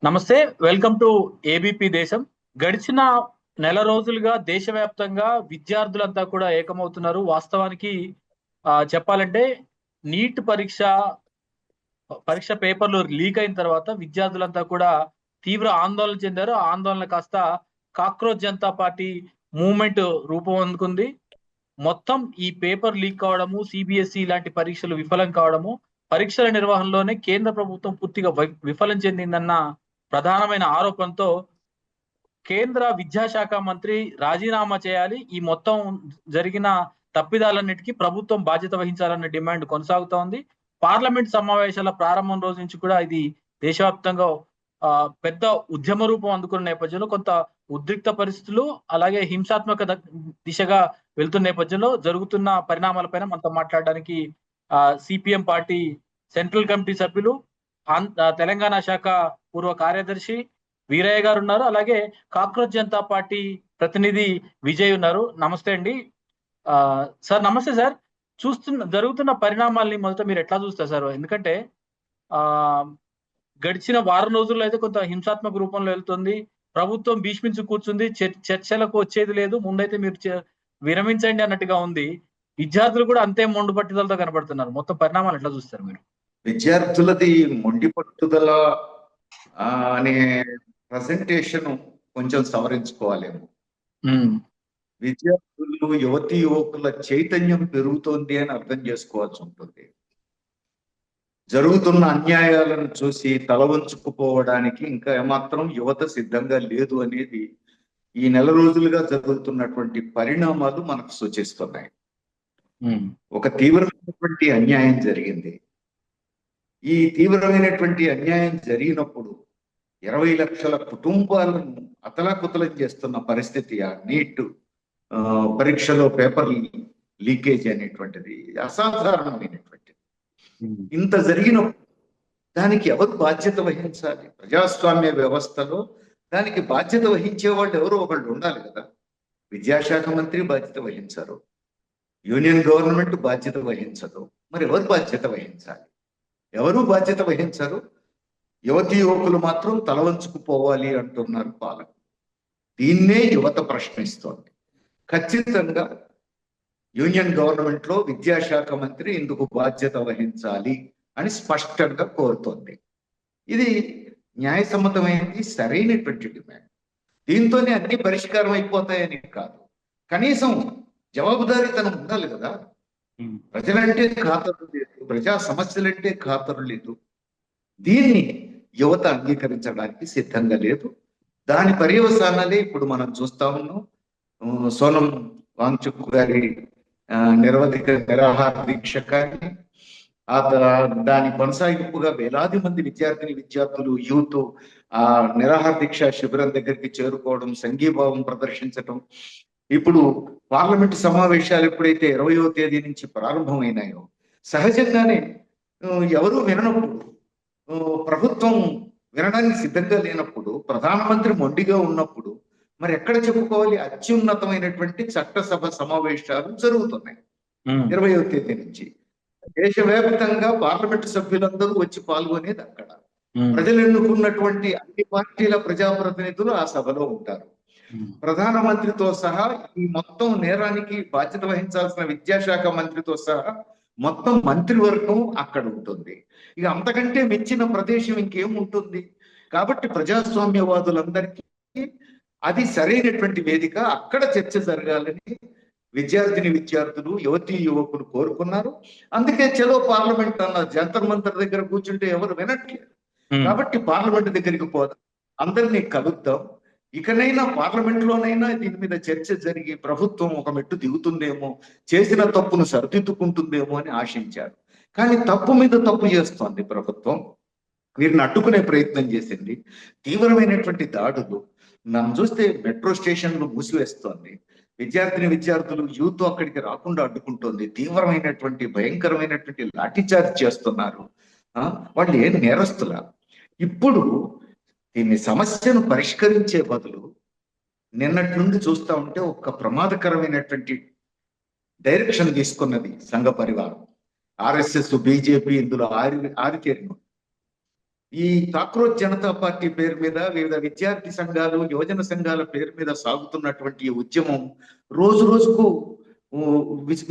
నమస్తే. Welcome to ABP దేశం. గడిచిన నెల రోజులుగా దేశవ్యాప్తంగా విద్యార్థులంతా కూడా ఏకమవుతున్నారు. వాస్తవానికి చెప్పాలంటే నీట్ పరీక్ష పేపర్లు లీక్ అయిన తర్వాత విద్యార్థులంతా కూడా తీవ్ర ఆందోళన చెందారు. ఆ ఆందోళన కాస్త కాక్రోచ్ జనతా పార్టీ మూవ్‌మెంట్ రూపం అందుకుంది. మొత్తం ఈ పేపర్ లీక్ కావడము, సీబీఎస్ఈ లాంటి పరీక్షలు విఫలం కావడము, పరీక్షల నిర్వహణలోనే కేంద్ర ప్రభుత్వం పూర్తిగా విఫలం చెందిందన్న ప్రధానమైన ఆరోపణతో కేంద్ర విద్యాశాఖ మంత్రి రాజీనామా చేయాలి. ఈ మొత్తం జరిగిన తప్పిదాలన్నిటికీ ప్రభుత్వం బాధ్యత వహించాలన్న డిమాండ్ కొనసాగుతోంది. పార్లమెంట్ సమావేశాల ప్రారంభం రోజు నుంచి కూడా ఇది దేశవ్యాప్తంగా పెద్ద ఉద్యమ రూపం అందుకున్న నేపథ్యంలో కొంత ఉద్రిక్త పరిస్థితులు, అలాగే హింసాత్మక దిశగా వెళ్తున్న నేపథ్యంలో జరుగుతున్న పరిణామాలపైన మనతో మాట్లాడడానికి సిపిఎం పార్టీ సెంట్రల్ కమిటీ సభ్యులు, తెలంగాణ శాఖ పూర్వ కార్యదర్శి వీరయ్య గారు ఉన్నారు. అలాగే కాక్రోచ్ జనతా పార్టీ ప్రతినిధి విజయ్ ఉన్నారు. నమస్తే అండి. సార్ నమస్తే సార్. జరుగుతున్న పరిణామాల్ని మొదట మీరు ఎట్లా చూస్తారు సార్? ఎందుకంటే ఆ గడిచిన వారం రోజుల్లో అయితే కొంత హింసాత్మక రూపంలో వెళ్తుంది. ప్రభుత్వం భీష్మించి కూర్చుంది. చర్చలకు వచ్చేది లేదు. ముందైతే మీరు విరమించండి అన్నట్టుగా ఉంది. విద్యార్థులు కూడా అంతే మొండు పట్టుదలతో కనబడుతున్నారు. మొత్తం పరిణామాలు ఎట్లా చూస్తారు మీరు? విద్యార్థులది మొండి పట్టుదల అనే ప్రజెంటేషన్ కొంచెం సవరించుకోవాలేమో. విద్యార్థులు, యువతీ యువకుల చైతన్యం పెరుగుతోంది అని అర్థం చేసుకోవాల్సి ఉంటుంది. జరుగుతున్న అన్యాయాలను చూసి తల వంచుకుపోవడానికి ఇంకా ఏమాత్రం యువత సిద్ధంగా లేదు అనేది ఈ నెల రోజులుగా జరుగుతున్నటువంటి పరిణామాలు మనకు సూచిస్తున్నాయి. ఒక తీవ్రమైనటువంటి అన్యాయం జరిగింది. ఈ తీవ్రమైనటువంటి అన్యాయం జరిగినప్పుడు 20 లక్షల కుటుంబాలను అతలాకుతలం చేస్తున్న పరిస్థితి ఆ నీట్ పరీక్షలో పేపర్ లీకేజ్ అనేటువంటిది అసాధారణమైనటువంటిది. ఇంత జరిగినప్పుడు దానికి ఎవరు బాధ్యత వహించాలి? ప్రజాస్వామ్య వ్యవస్థలో దానికి బాధ్యత వహించే వాళ్ళు ఎవరో ఒకళ్ళు ఉండాలి కదా. విద్యాశాఖ మంత్రి బాధ్యత వహించరు, యూనియన్ గవర్నమెంట్ బాధ్యత వహించదు. మరి ఎవరు బాధ్యత వహించాలి? ఎవరు బాధ్యత వహించరు. యువతీ యువకులు మాత్రం తలవంచుకుపోవాలి అంటున్నారు పాలకులు. దీన్నే యువత ప్రశ్నిస్తోంది. ఖచ్చితంగా యూనియన్ గవర్నమెంట్ లో విద్యాశాఖ మంత్రి ఇందుకు బాధ్యత వహించాలి అని స్పష్టంగా కోరుతోంది. ఇది న్యాయసమ్మతమైనది, సరైనటువంటి డిమాండ్. దీంతోనే అన్ని పరిష్కారం అయిపోతాయని కాదు, కనీసం జవాబుదారీతనం ఉండాలి కదా. ప్రజలంటే ఖాతరు లేదు, ప్రజా సమస్యలంటే ఖాతరు లేదు. దీన్ని యువత అంగీకరించడానికి సిద్ధంగా లేదు. దాని పర్యవసానాలే ఇప్పుడు మనం చూస్తా ఉన్నాం. సోనం వాంగ్చుక్ గారి నిరవధిక నిరాహార దీక్ష కానీ, దాని కొనసాగింపుగా వేలాది మంది విద్యార్థులు, యూత్ ఆ నిరాహార దీక్ష శిబిరం దగ్గరికి చేరుకోవడం, సంఘీభావం ప్రదర్శించడం. ఇప్పుడు పార్లమెంటు సమావేశాలు ఎప్పుడైతే 20వ తేదీ నుంచి ప్రారంభమైనాయో, సహజంగానే ఎవరు విననప్పుడు, ప్రభుత్వం వినడానికి సిద్ధంగా లేనప్పుడు, ప్రధానమంత్రి మొండిగా ఉన్నప్పుడు మరి ఎక్కడ చెప్పుకోవాలి? అత్యున్నతమైనటువంటి చట్టసభ సమావేశాలు జరుగుతున్నాయి 20వ తేదీ నుంచి. దేశవ్యాప్తంగా పార్లమెంటు సభ్యులందరూ వచ్చి పాల్గొనేది అక్కడ. ప్రజలు ఎన్నుకున్నటువంటి అన్ని పార్టీల ప్రజాప్రతినిధులు ఆ సభలో ఉంటారు. ప్రధానమంత్రితో సహా ఈ మొత్తం నేరానికి బాధ్యత వహించాల్సిన విద్యాశాఖ మంత్రితో సహా మొత్తం మంత్రివర్గం అక్కడ ఉంటుంది. ఇక అంతకంటే మెచ్చిన ప్రదేశం ఇంకేముంటుంది? కాబట్టి ప్రజాస్వామ్యవాదులందరికీ అది సరైనటువంటి వేదిక. అక్కడ చర్చ జరగాలని విద్యార్థులు, యువతీ యువకులు కోరుకున్నారు. అందుకే చలో పార్లమెంట్ అన్న జంతర్ మంతర్ దగ్గర కూర్చుంటే ఎవరు వినట్లేదు. కాబట్టి పార్లమెంట్ దగ్గరికి పోదాం, అందరినీ కలుద్దాం. ఇకనైనా పార్లమెంట్ లోనైనా దీని మీద చర్చ జరిగి ప్రభుత్వం ఒక మెట్టు దిగుతుందేమో, చేసిన తప్పును సరిదిద్దుకుంటుందేమో అని ఆశించారు. కానీ తప్పు మీద తప్పు చేస్తోంది ప్రభుత్వం. వీరిని అడ్డుకునే ప్రయత్నం చేసింది. తీవ్రమైనటువంటి దాడులు. నన్ను చూస్తే మెట్రో స్టేషన్లు మూసివేస్తోంది. విద్యార్థులు, యూత్ అక్కడికి రాకుండా అడ్డుకుంటోంది. తీవ్రమైనటువంటి భయంకరమైనటువంటి లాఠీచార్జ్ చేస్తున్నారు. వాళ్ళు ఏం నేరస్తులా? ఇప్పుడు దీన్ని సమస్యను పరిష్కరించే బదులు నిన్నటి నుండి చూస్తూ ఉంటే ఒక ప్రమాదకరమైనటువంటి డైరెక్షన్ తీసుకున్నది సంఘ పరివారం. RSS, బీజేపీ ఇందులో ఆరితేరిన. ఈ కాక్రోచ్ జనతా పార్టీ పేరు మీద వివిధ విద్యార్థి సంఘాలు, యువజన సంఘాల పేరు మీద సాగుతున్నటువంటి ఈ ఉద్యమం రోజు రోజుకు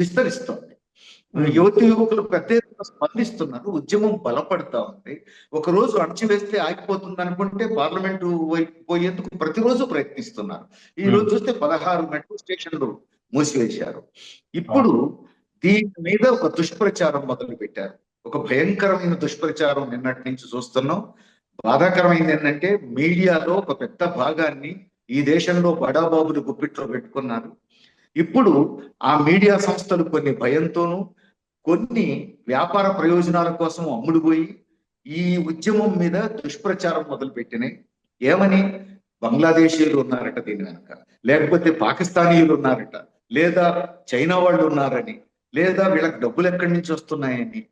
విస్తరిస్తోంది. యువతి యువకులు పెద్ద ఎత్తున స్పందిస్తున్నారు. ఉద్యమం బలపడతా ఉంది. ఒక రోజు అణచివేస్తే ఆగిపోతుంది అనుకుంటే పార్లమెంటు వైపు పోయేందుకు ప్రతిరోజు ప్రయత్నిస్తున్నారు. ఈ రోజు చూస్తే 16 మెట్రో స్టేషన్లు మూసివేశారు. ఇప్పుడు దీని మీద ఒక దుష్ప్రచారం మొదలు పెట్టారు. ఒక భయంకరమైన దుష్ప్రచారం నిన్నటి నుంచి చూస్తున్నాం. బాధాకరమైంది ఏంటంటే మీడియాలో ఒక పెద్ద భాగాన్ని ఈ దేశంలో బడాబాబులు గుప్పిట్లో పెట్టుకున్నారు. ఇప్పుడు ఆ మీడియా సంస్థలు కొన్ని భయంతోనూ కొన్ని వ్యాపార ప్రయోజనాల కోసం అమ్ముడుపోయి ఈ ఉద్యమం మీద దుష్ప్రచారం మొదలు పెట్టినాయి. ఏమని? బంగ్లాదేశీయులు ఉన్నారట దీని వెనక, లేకపోతే పాకిస్తానీయులు ఉన్నారట, లేదా చైనా వాళ్ళు ఉన్నారని, లేదా వీళ్ళకి డబ్బులు ఎక్కడి నుంచి వస్తున్నాయని,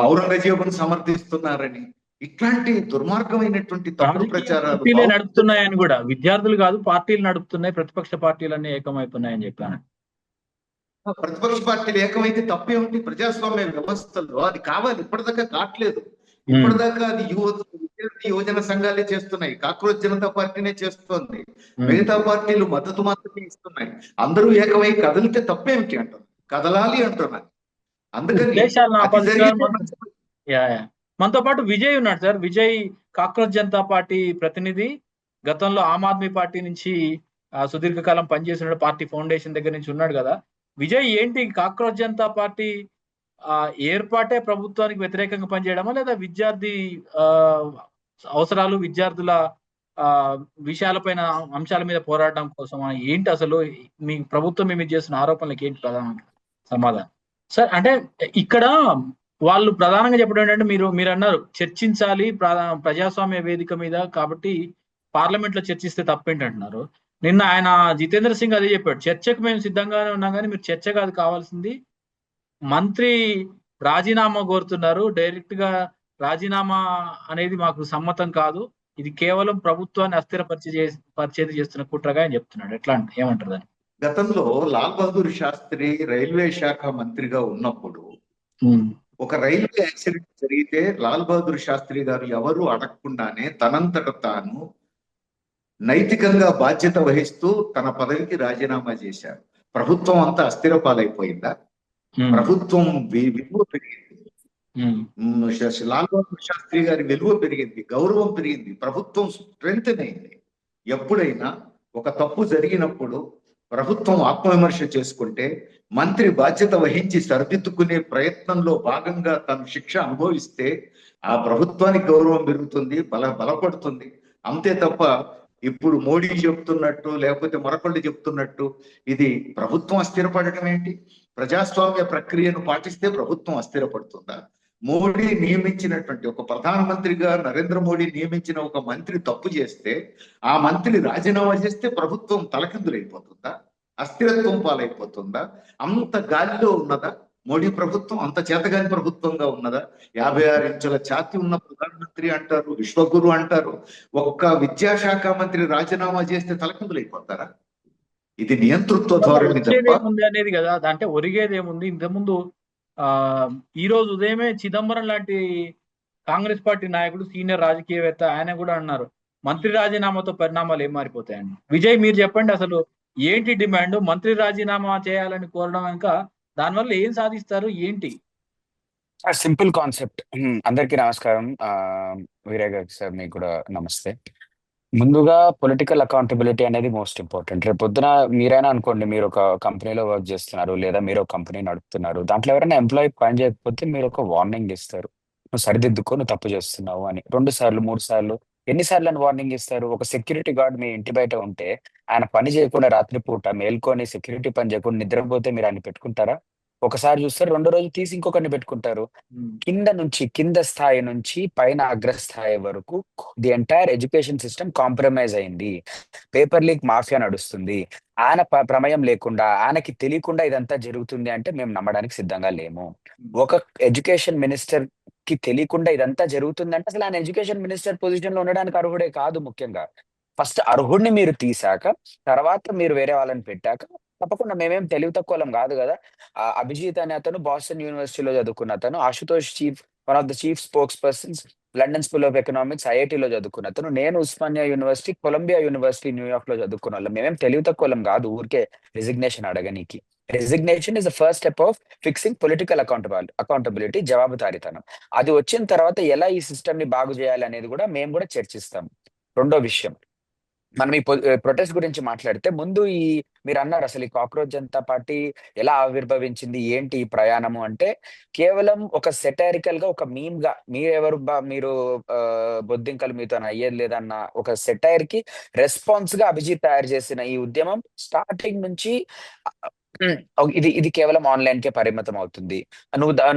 ఔరంగజేబును సమర్థిస్తున్నారని, ఇట్లాంటి దుర్మార్గమైనటువంటి తప్పుడు ప్రచారాలు పార్టీలే నడుపుతున్నాయని కూడా, విద్యార్థులు కాదు పార్టీలు నడుపుతున్నాయి, ప్రతిపక్ష పార్టీలన్నీ ఏకమైపోతున్నాయని చెప్పాను. ప్రతిపక్ష పార్టీలు ఏకమైతే తప్పేమిటి? ప్రజాస్వామ్య వ్యవస్థలో అది కావాలి. ఇప్పటిదాకా కావట్లేదు. ఇప్పటిదాకా అది విద్యార్థి యువజన సంఘాలే చేస్తున్నాయి. కాక్రోచ్ జనతా పార్టీనే చేస్తోంది. మిగతా పార్టీలు మద్దతు మాత్రమే ఇస్తున్నాయి. అందరూ ఏకమై కదిలితే తప్పేమిటి అంటున్నారు. కదలాలి అంటున్నారు. అందుకని మనతో పాటు విజయ్ ఉన్నాడు sir. Vijay cockroach Janata party ప్రతినిధి, గతంలో ఆమ్ ఆద్మీ పార్టీ నుంచి సుదీర్ఘకాలం పనిచేసిన పార్టీ ఫౌండేషన్ దగ్గర నుంచి ఉన్నాడు కదా. విజయ్, ఏంటి కాక్రోచ్ జనతా పార్టీ ఏర్పాటే ప్రభుత్వానికి వ్యతిరేకంగా పనిచేయడమా, లేదా విద్యార్థి అవసరాలు, విద్యార్థుల విషయాలపైన అంశాల మీద పోరాటం కోసమా? ఏంటి అసలు మీ ప్రభుత్వం మీ మీద చేస్తున్న ఆరోపణలకు ఏంటి ప్రధాన సమాధానం సార్? అంటే ఇక్కడ వాళ్ళు ప్రధానంగా చెప్పడం ఏంటంటే, మీరు అన్నారు చర్చించాలి ప్రజాస్వామ్య వేదిక మీద, కాబట్టి పార్లమెంట్ లో చర్చిస్తే తప్పేంటి అంటున్నారు. నిన్న ఆయన జితేంద్ర సింగ్ అదే చెప్పాడు, చర్చకు మేము సిద్ధంగానే ఉన్నాం కానీ మీరు చర్చ కాదు కావాల్సింది, మంత్రి రాజీనామా కోరుతున్నారు, డైరెక్ట్ గా రాజీనామా అనేది మాకు సమ్మతం కాదు, ఇది కేవలం ప్రభుత్వాన్ని అస్థిరపరిచేది చేస్తున్న కుట్రగా అని చెప్తున్నాడు. ఎట్లా అంటే ఏమంటారు దాన్ని? గతంలో లాల్ బహదూర్ శాస్త్రి రైల్వే శాఖ మంత్రిగా ఉన్నప్పుడు ఒక రైల్వే యాక్సిడెంట్ జరిగితే లాల్ బహదూర్ శాస్త్రి గారు ఎవరు అడగకుండానే తనంతట తాను నైతికంగా బాధ్యత వహిస్తూ తన పదవికి రాజీనామా చేశారు. ప్రభుత్వం అంతా అస్థిర పాలైపోయిందా? ప్రభుత్వం విలువ పెరిగింది. లాల్ బహదూర్ శాస్త్రి గారి విలువ పెరిగింది, గౌరవం పెరిగింది, ప్రభుత్వం స్ట్రెంగ్త్ అయింది. ఎప్పుడైనా ఒక తప్పు జరిగినప్పుడు ప్రభుత్వం ఆత్మవిమర్శ చేసుకుంటే మంత్రి బాధ్యత వహించి సరిదిద్దుకునే ప్రయత్నంలో భాగంగా తను శిక్ష అనుభవిస్తే ఆ ప్రభుత్వానికి గౌరవం పెరుగుతుంది, బలపడుతుంది. అంతే తప్ప ఇప్పుడు మోడీ చెప్తున్నట్టు లేకపోతే మరొకళ్ళు చెప్తున్నట్టు ఇది ప్రభుత్వం అస్థిరపడటం ఏంటి? ప్రజాస్వామ్య ప్రక్రియను పాటిస్తే ప్రభుత్వం అస్థిరపడుతుందా? మోడీ నియమించినటువంటి ఒక ప్రధానమంత్రిగా నరేంద్ర మోడీ నియమించిన ఒక మంత్రి తప్పు చేస్తే ఆ మంత్రి రాజీనామా చేస్తే ప్రభుత్వం తలకిందులైపోతుందా? అస్థిరత్వం పాలైపోతుందా? అంత గాలిలో ఉన్నదా మోడీ ప్రభుత్వం? అంత చేతగాని ప్రభుత్వంగా ఉన్నదా? 56 ఇంచుల ఛాతి ఉన్న ప్రధానమంత్రి అంటారు, విశ్వగురు అంటారు. ఒక్క విద్యాశాఖ మంత్రి రాజీనామా చేస్తే తలకిందులైపోతారా? ఇది నియంతృత్వ ధోరణి అనేది కదా. అంటే ఒరిగేది ఏముంది? ఇంతకుముందు ఈ రోజు ఉదయమే చిదంబరం లాంటి కాంగ్రెస్ పార్టీ నాయకుడు, సీనియర్ రాజకీయవేత్త, ఆయన కూడా అన్నారు మంత్రి రాజీనామాతో పరిణామాలు ఏం మారిపోతాయని. విజయ్, మీరు చెప్పండి, అసలు ఏంటి డిమాండ్? మంత్రి రాజీనామా చేయాలని కోరడం ఇంకా దానివల్ల ఏం సాధిస్తారు ఏంటి? Simple concept. అందరికీ నమస్కారం. వీరయ్య గారికి సార్ మీకు కూడా నమస్తే. ముందుగా పొలిటికల్ అకౌంటబిలిటీ అనేది మోస్ట్ ఇంపార్టెంట్. రేపు పొద్దున మీరైనా అనుకోండి, మీరు ఒక కంపెనీలో వర్క్ చేస్తున్నారు లేదా మీరు ఒక కంపెనీ నడుపుతున్నారు, దాంట్లో ఎవరైనా ఎంప్లాయీ పని చేయకపోతే మీరు ఒక వార్నింగ్ ఇస్తారు, నువ్వు సరిదిద్దుకో, నువ్వు తప్పు చేస్తున్నావు అని. 2 సార్లు 3 సార్లు ఎన్నిసార్లు అని వార్నింగ్ ఇస్తారు? ఒక సెక్యూరిటీ గార్డ్ మీ ఇంటి బయట ఉంటే ఆయన పని చేయకుండా రాత్రిపూట మేల్కొని సెక్యూరిటీ పని చేయకుండా నిద్రపోతే మీరు ఆయన పెట్టుకుంటారా? ఒకసారి చూస్తారు, 2వ రోజు తీసి ఇంకొకరిని పెట్టుకుంటారు. కింద స్థాయి నుంచి పైన అగ్రస్థాయి వరకు the entire education system compromise అయింది. పేపర్ లీక్ మాఫియా నడుస్తుంది. ఆయన ప్రమేయం లేకుండా, ఆయనకి తెలియకుండా ఇదంతా జరుగుతుంది అంటే మేము నమ్మడానికి సిద్ధంగా లేము. ఒక ఎడ్యుకేషన్ మినిస్టర్ కి తెలియకుండా ఇదంతా జరుగుతుందంటే అసలు ఆయన ఎడ్యుకేషన్ మినిస్టర్ పొజిషన్ లో ఉండడానికి అర్హుడే కాదు. ముఖ్యంగా ఫస్ట్ అర్హుడిని మీరు తీసాక తర్వాత మీరు వేరే వాళ్ళని పెట్టాక తప్పకుండా మేమేం తెలివి తక్కువలం కాదు కదా. అభిజిత్ అనే అతను బాస్టన్ యూనివర్సిటీలో చదువుకున్న అతను, Ashutosh one of the chief spokespersons London School of Economics ఐఐటీలో చదువుకున్న అతను. నేను Osmania University, Columbia University New York లో చదువుకున్న వాళ్ళం. మేమేం తెలివి తక్కువలం కాదు ఊరికే రిజిగ్నేషన్ అడగనీకి. Resignation is the first step of fixing political accountability, జవాబుదారీతనం. అది వచ్చిన తర్వాత ఎలా ఈ సిస్టమ్ ని బాగు చేయాలి అనేది కూడా మేము కూడా చర్చిస్తాం. రెండో విషయం, మనం ఈ ప్రొటెస్ట్ గురించి మాట్లాడితే ముందు మీరు అన్నారు అసలు ఈ కాక్రోచ్ జనతా పార్టీ ఎలా ఆవిర్భవించింది, ఏంటి ఈ ప్రయాణము అంటే, కేవలం ఒక సెటారికల్ గా, ఒక మీమ్ గా, మీరు బొద్దింకలు మీతో అయ్యేది లేదన్న ఒక సెటైర్ కి రెస్పాన్స్ గా అభిజిత్ తయారు చేసిన ఈ ఉద్యమం స్టార్టింగ్ నుంచి ఇది కేవలం ఆన్లైన్ కే పరిమితం అవుతుంది.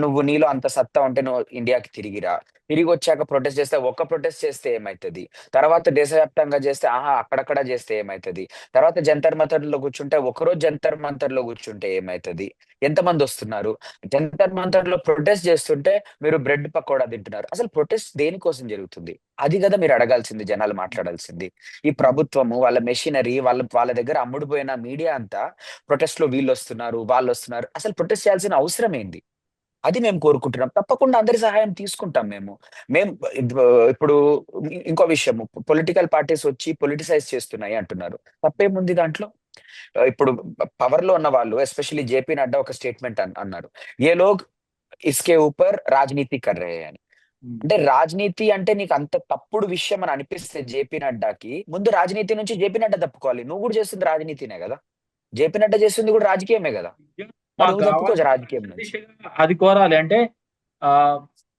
నువ్వు నీలో అంత సత్తా ఉంటే నువ్వు ఇండియాకి తిరిగిరా, తిరిగి వచ్చాక ప్రొటెస్ట్ చేస్తే, ఒక్క ప్రొటెస్ట్ చేస్తే ఏమైతుంది, తర్వాత దేశవ్యాప్తంగా చేస్తే అక్కడక్కడ చేస్తే ఏమైతుంది, తర్వాత జంతర్ మంతర్ లో కూర్చుంటే, ఒకరోజు జంతర్ మంతర్ లో కూర్చుంటే ఏమైతుంది, ఎంతమంది వస్తున్నారు, జంతర్ మంతర్ లో ప్రొటెస్ట్ చేస్తుంటే మీరు బ్రెడ్ పకోడా తింటున్నారు. అసలు ప్రొటెస్ట్ దేనికోసం జరుగుతుంది? అది కదా మీరు అడగాల్సింది, జనాలు మాట్లాడాల్సింది. ఈ ప్రభుత్వము, వాళ్ళ మెషినరీ, వాళ్ళ దగ్గర అమ్ముడుపోయిన మీడియా అంతా ప్రొటెస్ట్ లో వీళ్ళు వస్తున్నారు, వాళ్ళు వస్తున్నారు. అసలు ప్రొటెస్ట్ చేయాల్సిన అవసరం ఏంది? అది మేము కోరుకుంటున్నాం. తప్పకుండా అందరి సహాయం తీసుకుంటాం మేము. మేము ఇప్పుడు ఇంకో విషయం, పొలిటికల్ పార్టీస్ వచ్చి పొలిటిసైజ్ చేస్తున్నాయి అంటున్నారు. తప్పేముంది దాంట్లో? ఇప్పుడు పవర్ లో ఉన్న వాళ్ళు, ఎస్పెషల్లీ జేపీ నడ్డా ఒక స్టేట్మెంట్ అన్నారు, ఏ లోగ్ ఇస్కే ఊపర్ రాజనీతి కర్ రహే అని. అంటే రాజనీతి అంటే నీకు అంత తప్పుడు విషయం అని అనిపిస్తే జేపీ నడ్డాకి, ముందు రాజనీతి నుంచి జేపీ నడ్డా తప్పుకోవాలి. నువ్వు కూడా చేస్తుంది రాజనీతినే కదా, జేపీ నడ్డా చేస్తుంది కూడా రాజకీయమే కదా, మరి మాకు నువ్వు తప్పుకోవచ్చు కావాల్సిన రాజకీయం నుంచి. దిశగా అది కోరాలి అంటే ఆ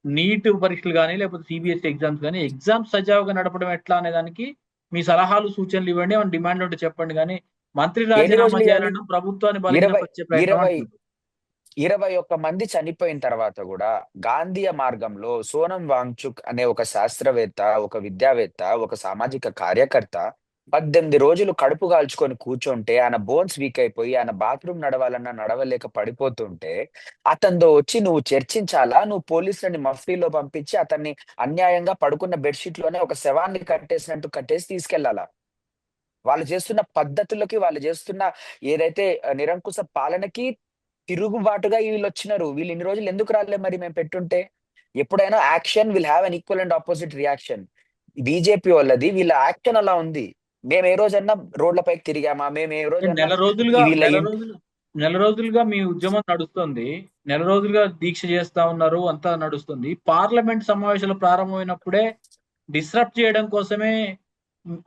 నీట్ పరీక్షలు కానీ లేకపోతే సిబిఎస్ఈ ఎగ్జామ్స్ కానీ ఎగ్జామ్స్ సజావుగా నడపడం ఎట్లా అనే దానికి మీ సలహాలు సూచనలు ఇవ్వండి, ఏమైనా డిమాండ్ ఉంటే చెప్పండి. కానీ మంత్రి ఎన్ని రాజీనామా రోజులు ఇవ్వాలి? చేయాలన్నా ప్రభుత్వాన్ని 20 బలహీనపరిచే ప్రయత్నం 20 అంటున్నారు. 21 మంది చనిపోయిన తర్వాత కూడా గాంధీయ మార్గంలో సోనం వాంగ్చుక్ అనే ఒక శాస్త్రవేత్త, ఒక విద్యావేత్త, ఒక సామాజిక కార్యకర్త 18 రోజులు కడుపు కాల్చుకొని కూర్చుంటే, ఆయన బోన్స్ వీక్ అయిపోయి ఆయన బాత్రూమ్ నడవాలన్నా నడవలేక పడిపోతుంటే, అతనితో వచ్చి నువ్వు చర్చించాలా? నువ్వు పోలీసులని మఫ్టీలో పంపించి అతన్ని అన్యాయంగా పడుకున్న బెడ్షీట్ లోనే ఒక శవాన్ని కట్టేసినట్టు కట్టేసి తీసుకెళ్లాలా? వాళ్ళు చేస్తున్న పద్ధతులకి, వాళ్ళు చేస్తున్న ఏదైతే నిరంకుశ పాలనకి తిరుగుబాటుగా వీళ్ళు వచ్చినారు. వీళ్ళు ఇన్ని రోజులు ఎందుకు రాలే మరి మేము పెట్టుంటే? ఎప్పుడైనా action will have an equal and opposite reaction. BJP వాళ్ళది, వీళ్ళ యాక్షన్ అలా ఉంది. మేము ఏ రోజన్నా రోడ్లపైకి తిరిగామా? మేము ఏ రోజన్నా వీళ్ళ నెల రోజులుగా మీ ఉద్యమం నడుస్తుంది, నెల రోజులుగా దీక్ష చేస్తా ఉన్నారు, అంతా నడుస్తుంది. పార్లమెంట్ సమావేశాలు ప్రారంభమైనప్పుడే డిస్రప్ట్ చేయడం కోసమే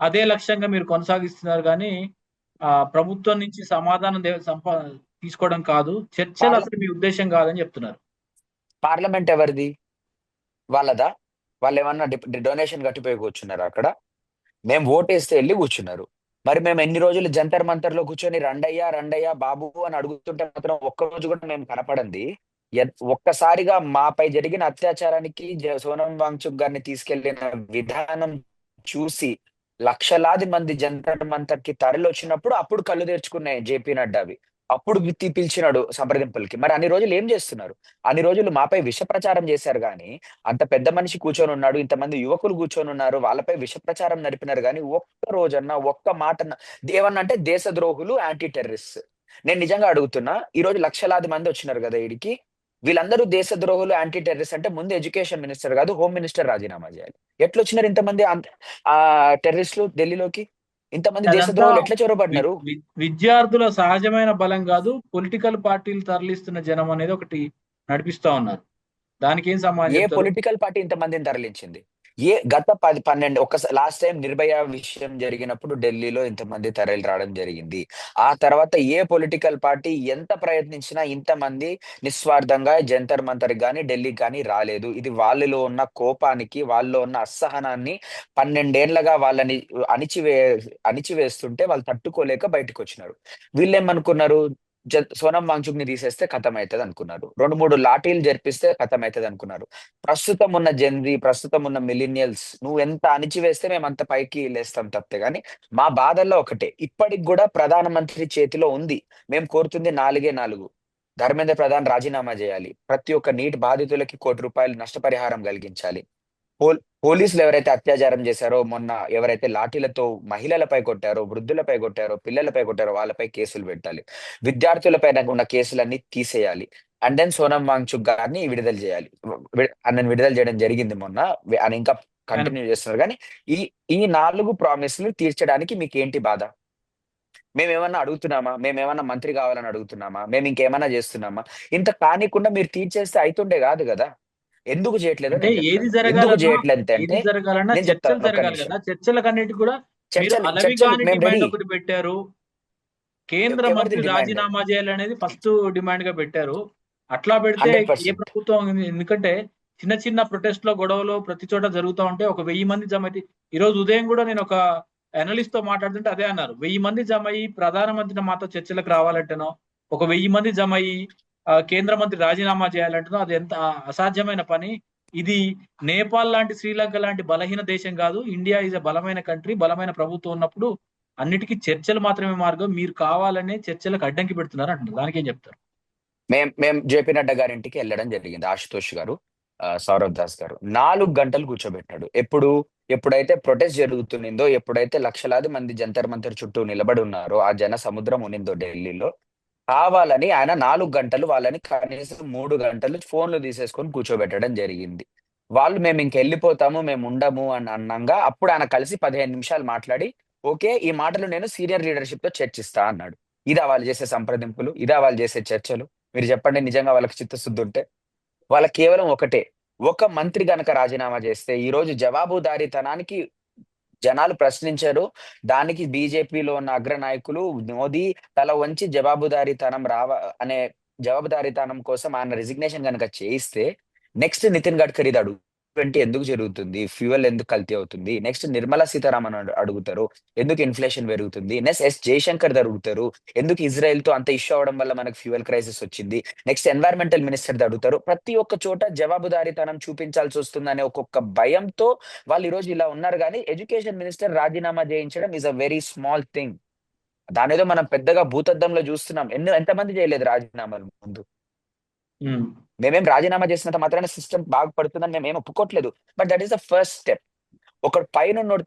అదే లక్ష్యంగా మీరు కొనసాగిస్తున్నారు కానీ ప్రభుత్వం నుంచి సమాధానం తీసుకోవడం కాదు, చర్చలు అసలు మీ ఉద్దేశం కాదని చెప్తున్నారు. పార్లమెంట్ ఎవరిది? వాళ్ళదా? వాళ్ళు ఏమన్నా డొనేషన్ కట్టిపోయి కూర్చున్నారు అక్కడ? మేము ఓటేస్తే వెళ్ళి కూర్చున్నారు. మరి మేము ఎన్ని రోజులు జంతర్ మంతర్ లో కూర్చొని రండయ్యా రండయ్యా బాబు అని అడుగుతుంటే మాత్రం ఒక్క రోజు కూడా మేము కనపడంది. ఒక్కసారిగా మాపై జరిగిన అత్యాచారానికి సోనం వాంగ్చుక్ గారిని తీసుకెళ్లిన విధానం చూసి లక్షలాది మంది జంతర్ మంతర్ కి తరలి వచ్చినప్పుడు అప్పుడు కళ్ళు తెరుచుకున్నాయి జేపీ నడ్డావి. అప్పుడు పిలిచినాడు సంప్రదింపులకి. మరి అన్ని రోజులు ఏం చేస్తున్నారు? అన్ని రోజులు మాపై విష ప్రచారం చేశారు కానీ, అంత పెద్ద మనిషి కూర్చొని ఉన్నాడు, ఇంతమంది యువకులు కూర్చొని ఉన్నారు, వాళ్ళపై విష ప్రచారం నడిపినారు కానీ ఒక్క రోజన్నా ఒక్క మాట ఏమన్నా అంటే దేశద్రోహులు, యాంటీ టెర్రరిస్ట్. నేను నిజంగా అడుగుతున్నా, ఈ రోజు లక్షలాది మంది వచ్చినారు కదా వీడికి, వీళ్ళందరూ దేశద్రోహులు, యాంటీ టెర్రరిస్ట్ అంటే ముందు ఎడ్యుకేషన్ మినిస్టర్ కాదు, హోమ్ మినిస్టర్ రాజీనామా చేయాలి. ఎట్లా వచ్చినారు ఇంతమంది టెర్రరిస్టులు ఢిల్లీలోకి? ఇంతమంది దేశద్రోహులు ఎట్లా చొరబడినారు? విద్యార్థుల సహజమైన బలం కాదు, పొలిటికల్ పార్టీలు తరలిస్తున్న జనం అనేది ఒకటి నడిపిస్తా ఉన్నారు. దానికి ఏం సమాధానం ఏ చెప్తారు? పొలిటికల్ పార్టీ ఇంతమందిని తరలించింది? గత 10-12 లాస్ట్ టైం నిర్భయ విషయం జరిగినప్పుడు ఢిల్లీలో ఇంతమంది తరలి రావడం జరిగింది. ఆ తర్వాత ఏ పొలిటికల్ పార్టీ ఎంత ప్రయత్నించినా ఇంతమంది నిస్వార్థంగా జంతర్ మంతర్ కానీ ఢిల్లీకి కానీ రాలేదు. ఇది వాళ్ళలో ఉన్న కోపానికి, వాళ్ళలో ఉన్న అసహనాన్ని 12 ఏళ్లగా వాళ్ళని అణిచివేస్తుంటే వాళ్ళు తట్టుకోలేక బయటకు వచ్చినారు. వీళ్ళేమనుకున్నారు? సోనం వాంగ్చుక్ ని తీసేస్తే ఖతం అవుతుంది అనుకున్నారు. 2-3 లాఠీలు జరిపిస్తే ఖతం అవుతుంది అనుకున్నారు. ప్రస్తుతం ఉన్న జెన్జీ, ప్రస్తుతం ఉన్న మిలీనియల్స్ నువ్వు ఎంత అణిచివేస్తే మేము అంత పైకి లేస్తాం తప్పితే. కానీ మా బాధల్లో ఒకటే, ఇప్పటికి కూడా ప్రధానమంత్రి చేతిలో ఉంది. మేము కోరుతుంది 4 ధర్మేంద్ర ప్రధాన్ రాజీనామా చేయాలి. ప్రతి ఒక్క నీటి బాధితులకి ₹1 కోటి నష్టపరిహారం కలిగించాలి. పోలీసులు ఎవరైతే అత్యాచారం చేశారో, మొన్న ఎవరైతే లాఠీలతో మహిళలపై కొట్టారో, వృద్ధులపై కొట్టారో, పిల్లలపై కొట్టారో వాళ్ళపై కేసులు పెట్టాలి. విద్యార్థులపైన ఉన్న కేసులన్నీ తీసేయాలి. అండ్ దెన్ సోనం వాంగ్చుక్ గారిని విడుదల చేయాలి. ఆయనను విడుదల చేయడం జరిగింది మొన్న. ఆయన ఇంకా ఆయన కంటిన్యూ చేస్తున్నారు. కానీ ఈ ఈ 4 ప్రామిస్‌లు తీర్చడానికి మీకేంటి బాధ? మేమేమన్నా అడుగుతున్నామా? మేమేమన్నా మంత్రి కావాలని అడుగుతున్నామా? మేము ఇంకేమన్నా చేస్తున్నామా? ఇంత కానీకుండా మీరు తీర్చేస్తే అయితుండే కాదు గదా! ఎందుకు చేయట్లేదో అంటే నేను ఏది చెప్తాను. ఎందుకు జరగాలన్నా చేయట్లేదంటే ఏది జరగాలన్నా నేను చర్చలు చెప్తాను, ఒక్క జరగాలి నిమిషం. కదా. చర్చలకన్నిటికి కూడా మీరు చర్చలు చర్చలు అలవిగాని మేము రెడీ. డిమాండ్ ఒకటి పెట్టారు. కేంద్ర ఎవరిది మంత్రి డిమాండ్? రాజీనామా చేయాలనేది ఫస్ట్ డిమాండ్ గా పెట్టారు. అట్లా పెడితే ఏ 100%. ప్రభుత్వం ఎందుకంటే చిన్న చిన్న ప్రొటెస్ట్ లో గొడవలు ప్రతి చోట జరుగుతూ ఉంటే ఒక 1000 మంది జమ అయితే ఈ రోజు ఉదయం కూడా నేను ఒక అనలిస్ట్ తో మాట్లాడుతుంటే అదే అన్నారు. 1000 మంది జమ అయ్యి ప్రధానమంత్రి మాతో చర్చలకు రావాలంటేనో, ఒక 1000 మంది జమ అయ్యి కేంద్ర మంత్రి రాజీనామా చేయాలంటేనో అది ఎంత అసాధ్యమైన పని. ఇది నేపాల్ లాంటి, శ్రీలంక లాంటి బలహీన దేశం కాదు. ఇండియా ఈజ్ ఎ బలమైన కంట్రీ, బలమైన ప్రభుత్వం ఉన్నప్పుడు అన్నిటికీ చర్చలు మాత్రమే మార్గం. మీరు కావాలనే చర్చలకు అడ్డంకి పెడుతున్నారు అంటున్నారు. దానికేం చెప్తారు? మేము జేపీ నడ్డా గారింటికి వెళ్ళడం జరిగింది. ఆశుతోష్ గారు, సౌరవ్ దాస్ గారు 4 గంటలు కూర్చోబెట్టాడు. ఎప్పుడైతే ప్రొటెస్ట్ జరుగుతునిందో, ఎప్పుడైతే లక్షలాది మంది జంతర్ మంతర్ చుట్టూ నిలబడి ఉన్నారో, ఆ జన సముద్రం ఉన్నిందో ఢిల్లీలో, కావాలని ఆయన 4 గంటలు వాళ్ళని కనీసం 3 గంటలు ఫోన్‌లు తీసేసుకొని కూర్చోబెట్టడం జరిగింది. వాళ్ళు మేమింకెళ్ళిపోతాము, మేముండము అని అనంగా అప్పుడు ఆయన కలిసి 15 నిమిషాలు మాట్లాడి, ఓకే. ఈ మాటలు నేను సీనియర్ లీడర్‌షిప్‌తో చర్చిస్తా అన్నాడు. ఇదా వాళ్ళు చేసే సంప్రదింపులు? ఇదా వాళ్ళు చేసే చర్చలు? మీరు చెప్పండి, నిజంగా వాళ్ళకి చిత్తశుద్ధుంటే? వాళ్ళకి కేవలం ఒకటే. ఒక మంత్రి గనక రాజీనామా చేస్తే ఈరోజు జవాబుదారీతనానికి జనాలు ప్రశ్నించారు. దానికి బీజేపీలో ఉన్న అగ్రనాయకులు మోదీ తల వంచి అనే జవాబుదారీతనం కోసం ఆయన రిజిగ్నేషన్ గనక చేయిస్తే, నెక్స్ట్ నితిన్ గడ్కరీది ఎందుకు జరుగుతుంది? ఫ్యూయల్ ఎందుకు కల్తీ అవుతుంది? నెక్స్ట్ నిర్మలా సీతారామన్ అడుగుతారు. ఎందుకు ఇన్‌ఫ్లేషన్ పెరుగుతుంది? నెక్స్ట్ జయశంకర్ అడుగుతారు. ఎందుకు ఇజ్రాయెల్‌తో అంత ఇష్యూ అవ్వడం వల్ల మనకు ఫ్యూయల్ క్రైసిస్ వచ్చింది? నెక్స్ట్ ఎన్వైర్న్మెంటల్ మినిస్టర్‌ది అడుగుతారు. ప్రతి ఒక్క చోట జవాబుదారీతనం చూపించాల్సొస్తుందనే ఒక్కొక్క భయంతో వాళ్ళు ఈరోజు ఇలా ఉన్నారు గానీ, ఎడ్యుకేషన్ మినిస్టర్ రాజీనామా చేయించడం is a very small thing. దానేదో మనం పెద్దగా భూతద్దంలో చూస్తున్నాం. ఎంతమంది చేయలేదు రాజీనామాలు ముందు? హ్మ్. మేమేం రాజీనామా చేసినంత మాత్రాన సిస్టమ్ బాగుపడుతుందని మేమేం ఒప్పుకోట్లేదు. But that is the first step. ఒకడు పైనున్నోడు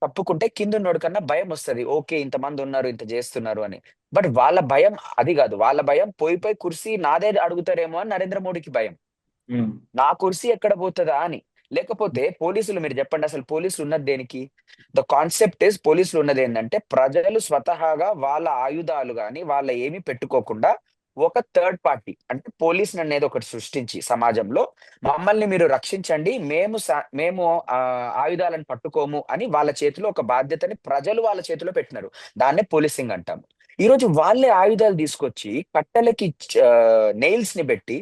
తప్పుకుంటే కిందున్నోడి కన్నా భయమొస్తది. ఓకే. ఇంతమందున్నారు, ఇంత జేస్తున్నారు అని. బట్ వాళ్ళ భయం అది గాదు. వాళ్ళ భయం పోయి కుర్సీ నాదే అడుగుతారేమో అని నరేంద్ర మోడీకి భయం. హ్మ్. నా కుర్సీ ఎక్కడ పోతదా అని. లేకపోతే పోలీసులు, మీరు జెప్పండి, అసలు పోలీసులు ఉన్నది దేనికి? ద కాన్సెప్ట్ ఈస్ పోలీసులు ఉన్నదేందంటే ప్రజలు స్వతహాగా వాళ్ళ ఆయుధాలు గాని, వాళ్ళ ఏమి పెట్టుకోకుండా ఒక థర్డ్ పార్టీ అంటే పోలీసుననేది ఒకటి సృష్టించి సమాజంలో మమ్మల్ని మీరు రక్షించండి. మేము ఆయుధాలను పట్టుకోము అని వాళ్ళ చేతిలో ఒక బాధ్యతని ప్రజలు వాళ్ళ చేతిలో పెట్టినారు. దాన్నే పోలీసింగ్ అంటాము. ఈరోజు వాళ్ళే ఆయుధాలు తీసుకొచ్చి కట్టెలకి నెయిల్స్‌ని బెట్టి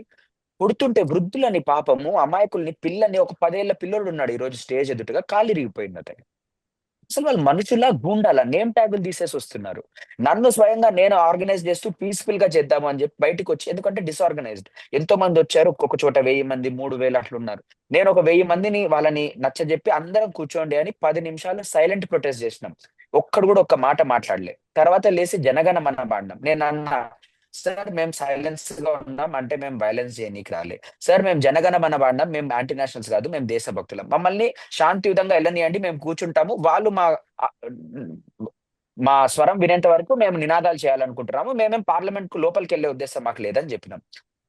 కొడుతుంటే వృద్ధులని, పాపము అమాయకుల్ని, పిల్లని, ఒక 10 ఏళ్ల పిల్లోడున్నాడు ఈరోజు స్టేజ్ ఎదుటగా కాలిరిగిపోయిందతనికి. అసలు వాళ్ళు మనుషులా? గూండాలా? నేమ్ ట్యాగులు తీసేసొస్తున్నారు. నన్ను స్వయంగా నేను ఆర్గనైజ్ చేస్తూ పీస్‌ఫుల్‌గా చేద్దాము అని చెప్పి బయటికొచ్చి, ఎందుకంటే డిసార్గనైజ్డ్. ఎంతో మందొచ్చారు. ఒక్కొక్క చోట 1000 మంది, 3000 అట్లున్నారు. నేను ఒక 1000 మందిని వాళ్ళని నచ్చజెప్పి అందరం కూర్చోండి అని 10 నిమిషాలు సైలెంట్ ప్రొటెస్ట్ చేసినాం. ఒక్కడు గూడా ఒక్క మాట మాట్లాడలే. తర్వాత లేసి జనగణమన పాడినాం. నేనన్నా, "సార్ మేము సైలెన్స్‌గా ఉన్నాం. అంటే మేము వయలెన్స్ చేయనీకి రాలే. సార్ మేము జనగణమన పాడినాం. మేము యాంటీ నేషనల్స్ కాదు. మేము దేశభక్తులం. మమ్మల్ని శాంతియుతంగా ఎళ్ళనీయండి. మేము కూర్చుంటాము. వాళ్ళు ఆహ్, మా స్వరం వినేంత వరకు మేము నినాదాలు చేయాలనుకుంటున్నాము. మేమేం పార్లమెంట్‌కు లోపలికెళ్ళే ఉద్దేశ్యం మాకు లేదని" చెప్పినాం.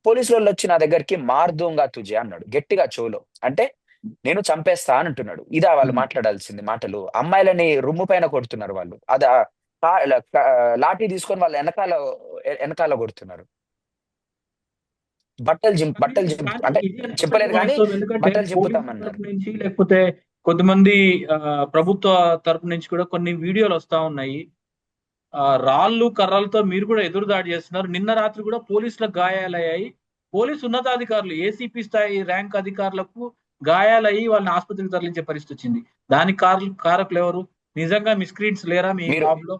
పోలీసులోళ్ళొచ్చి నా దగ్గరికి "మార్ దూంగా తుझे" అన్నాడు గట్టిగా చెవులో. అంటే నేను చంపేస్తా అని అంటున్నాడు. ఇదా వాళ్ళు హ్మ్. మాట్లాడాల్సింది మాటలు? అమ్మాయిలని రొమ్ము పైన కొడుతున్నారు వాళ్ళు. అదా కా ల క లాఠీ తీసుకొని వాళ్ళ ఎనకాల కొడుతున్నారు. బట్టలు కానీ అంటే ఇది ఎంతవరకు చింపలేదు గానీ, వాస్తవం? ఎందుకంటే బట్టలు పోలీసుల చింపుతామన్నారు. తరపు నుంచి లేకపోతే కొంతమంది ప్రభుత్వ తరపు నుంచి కూడా కొన్ని వీడియోలొస్తా ఉన్నాయి. రాళ్ళు, కర్రలతో మీరు కూడా ఎదురు దాడి చేస్తున్నారు. నిన్న రాత్రి కూడా పోలీసులకు గాయాలయ్యాయి. పోలీసు ఉన్నతాధికారులు ఏసీపీ స్థాయి ర్యాంక్ అధికారులకు గాయాలయ్యి వాళ్ళని ఆస్పత్రికి తరలించే పరిస్థితొచ్చింది. దానికి కారకులెవరు? నిజంగా మిస్‌క్రీయంట్స్ లేరా మీ మీరు మాబ్‌లో?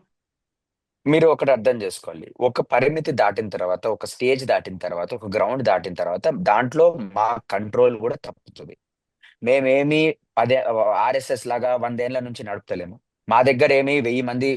మీరు ఒకటి అర్థం జేసుకోవాలి. ఒక పరిమితి దాటిన తర్వాత, ఒక స్టేజ్ దాటిన తర్వాత, ఒక గ్రౌండ్ దాటిన తర్వాత దాంట్లో మా కంట్రోల్ గూడా తప్పుతది. మేమేమి ఆర్ఎస్ఎస్ లాగా 100 ఏళ్ల నుంచి నడుపుతలేము. మా దగ్గరేమి 1000 మంది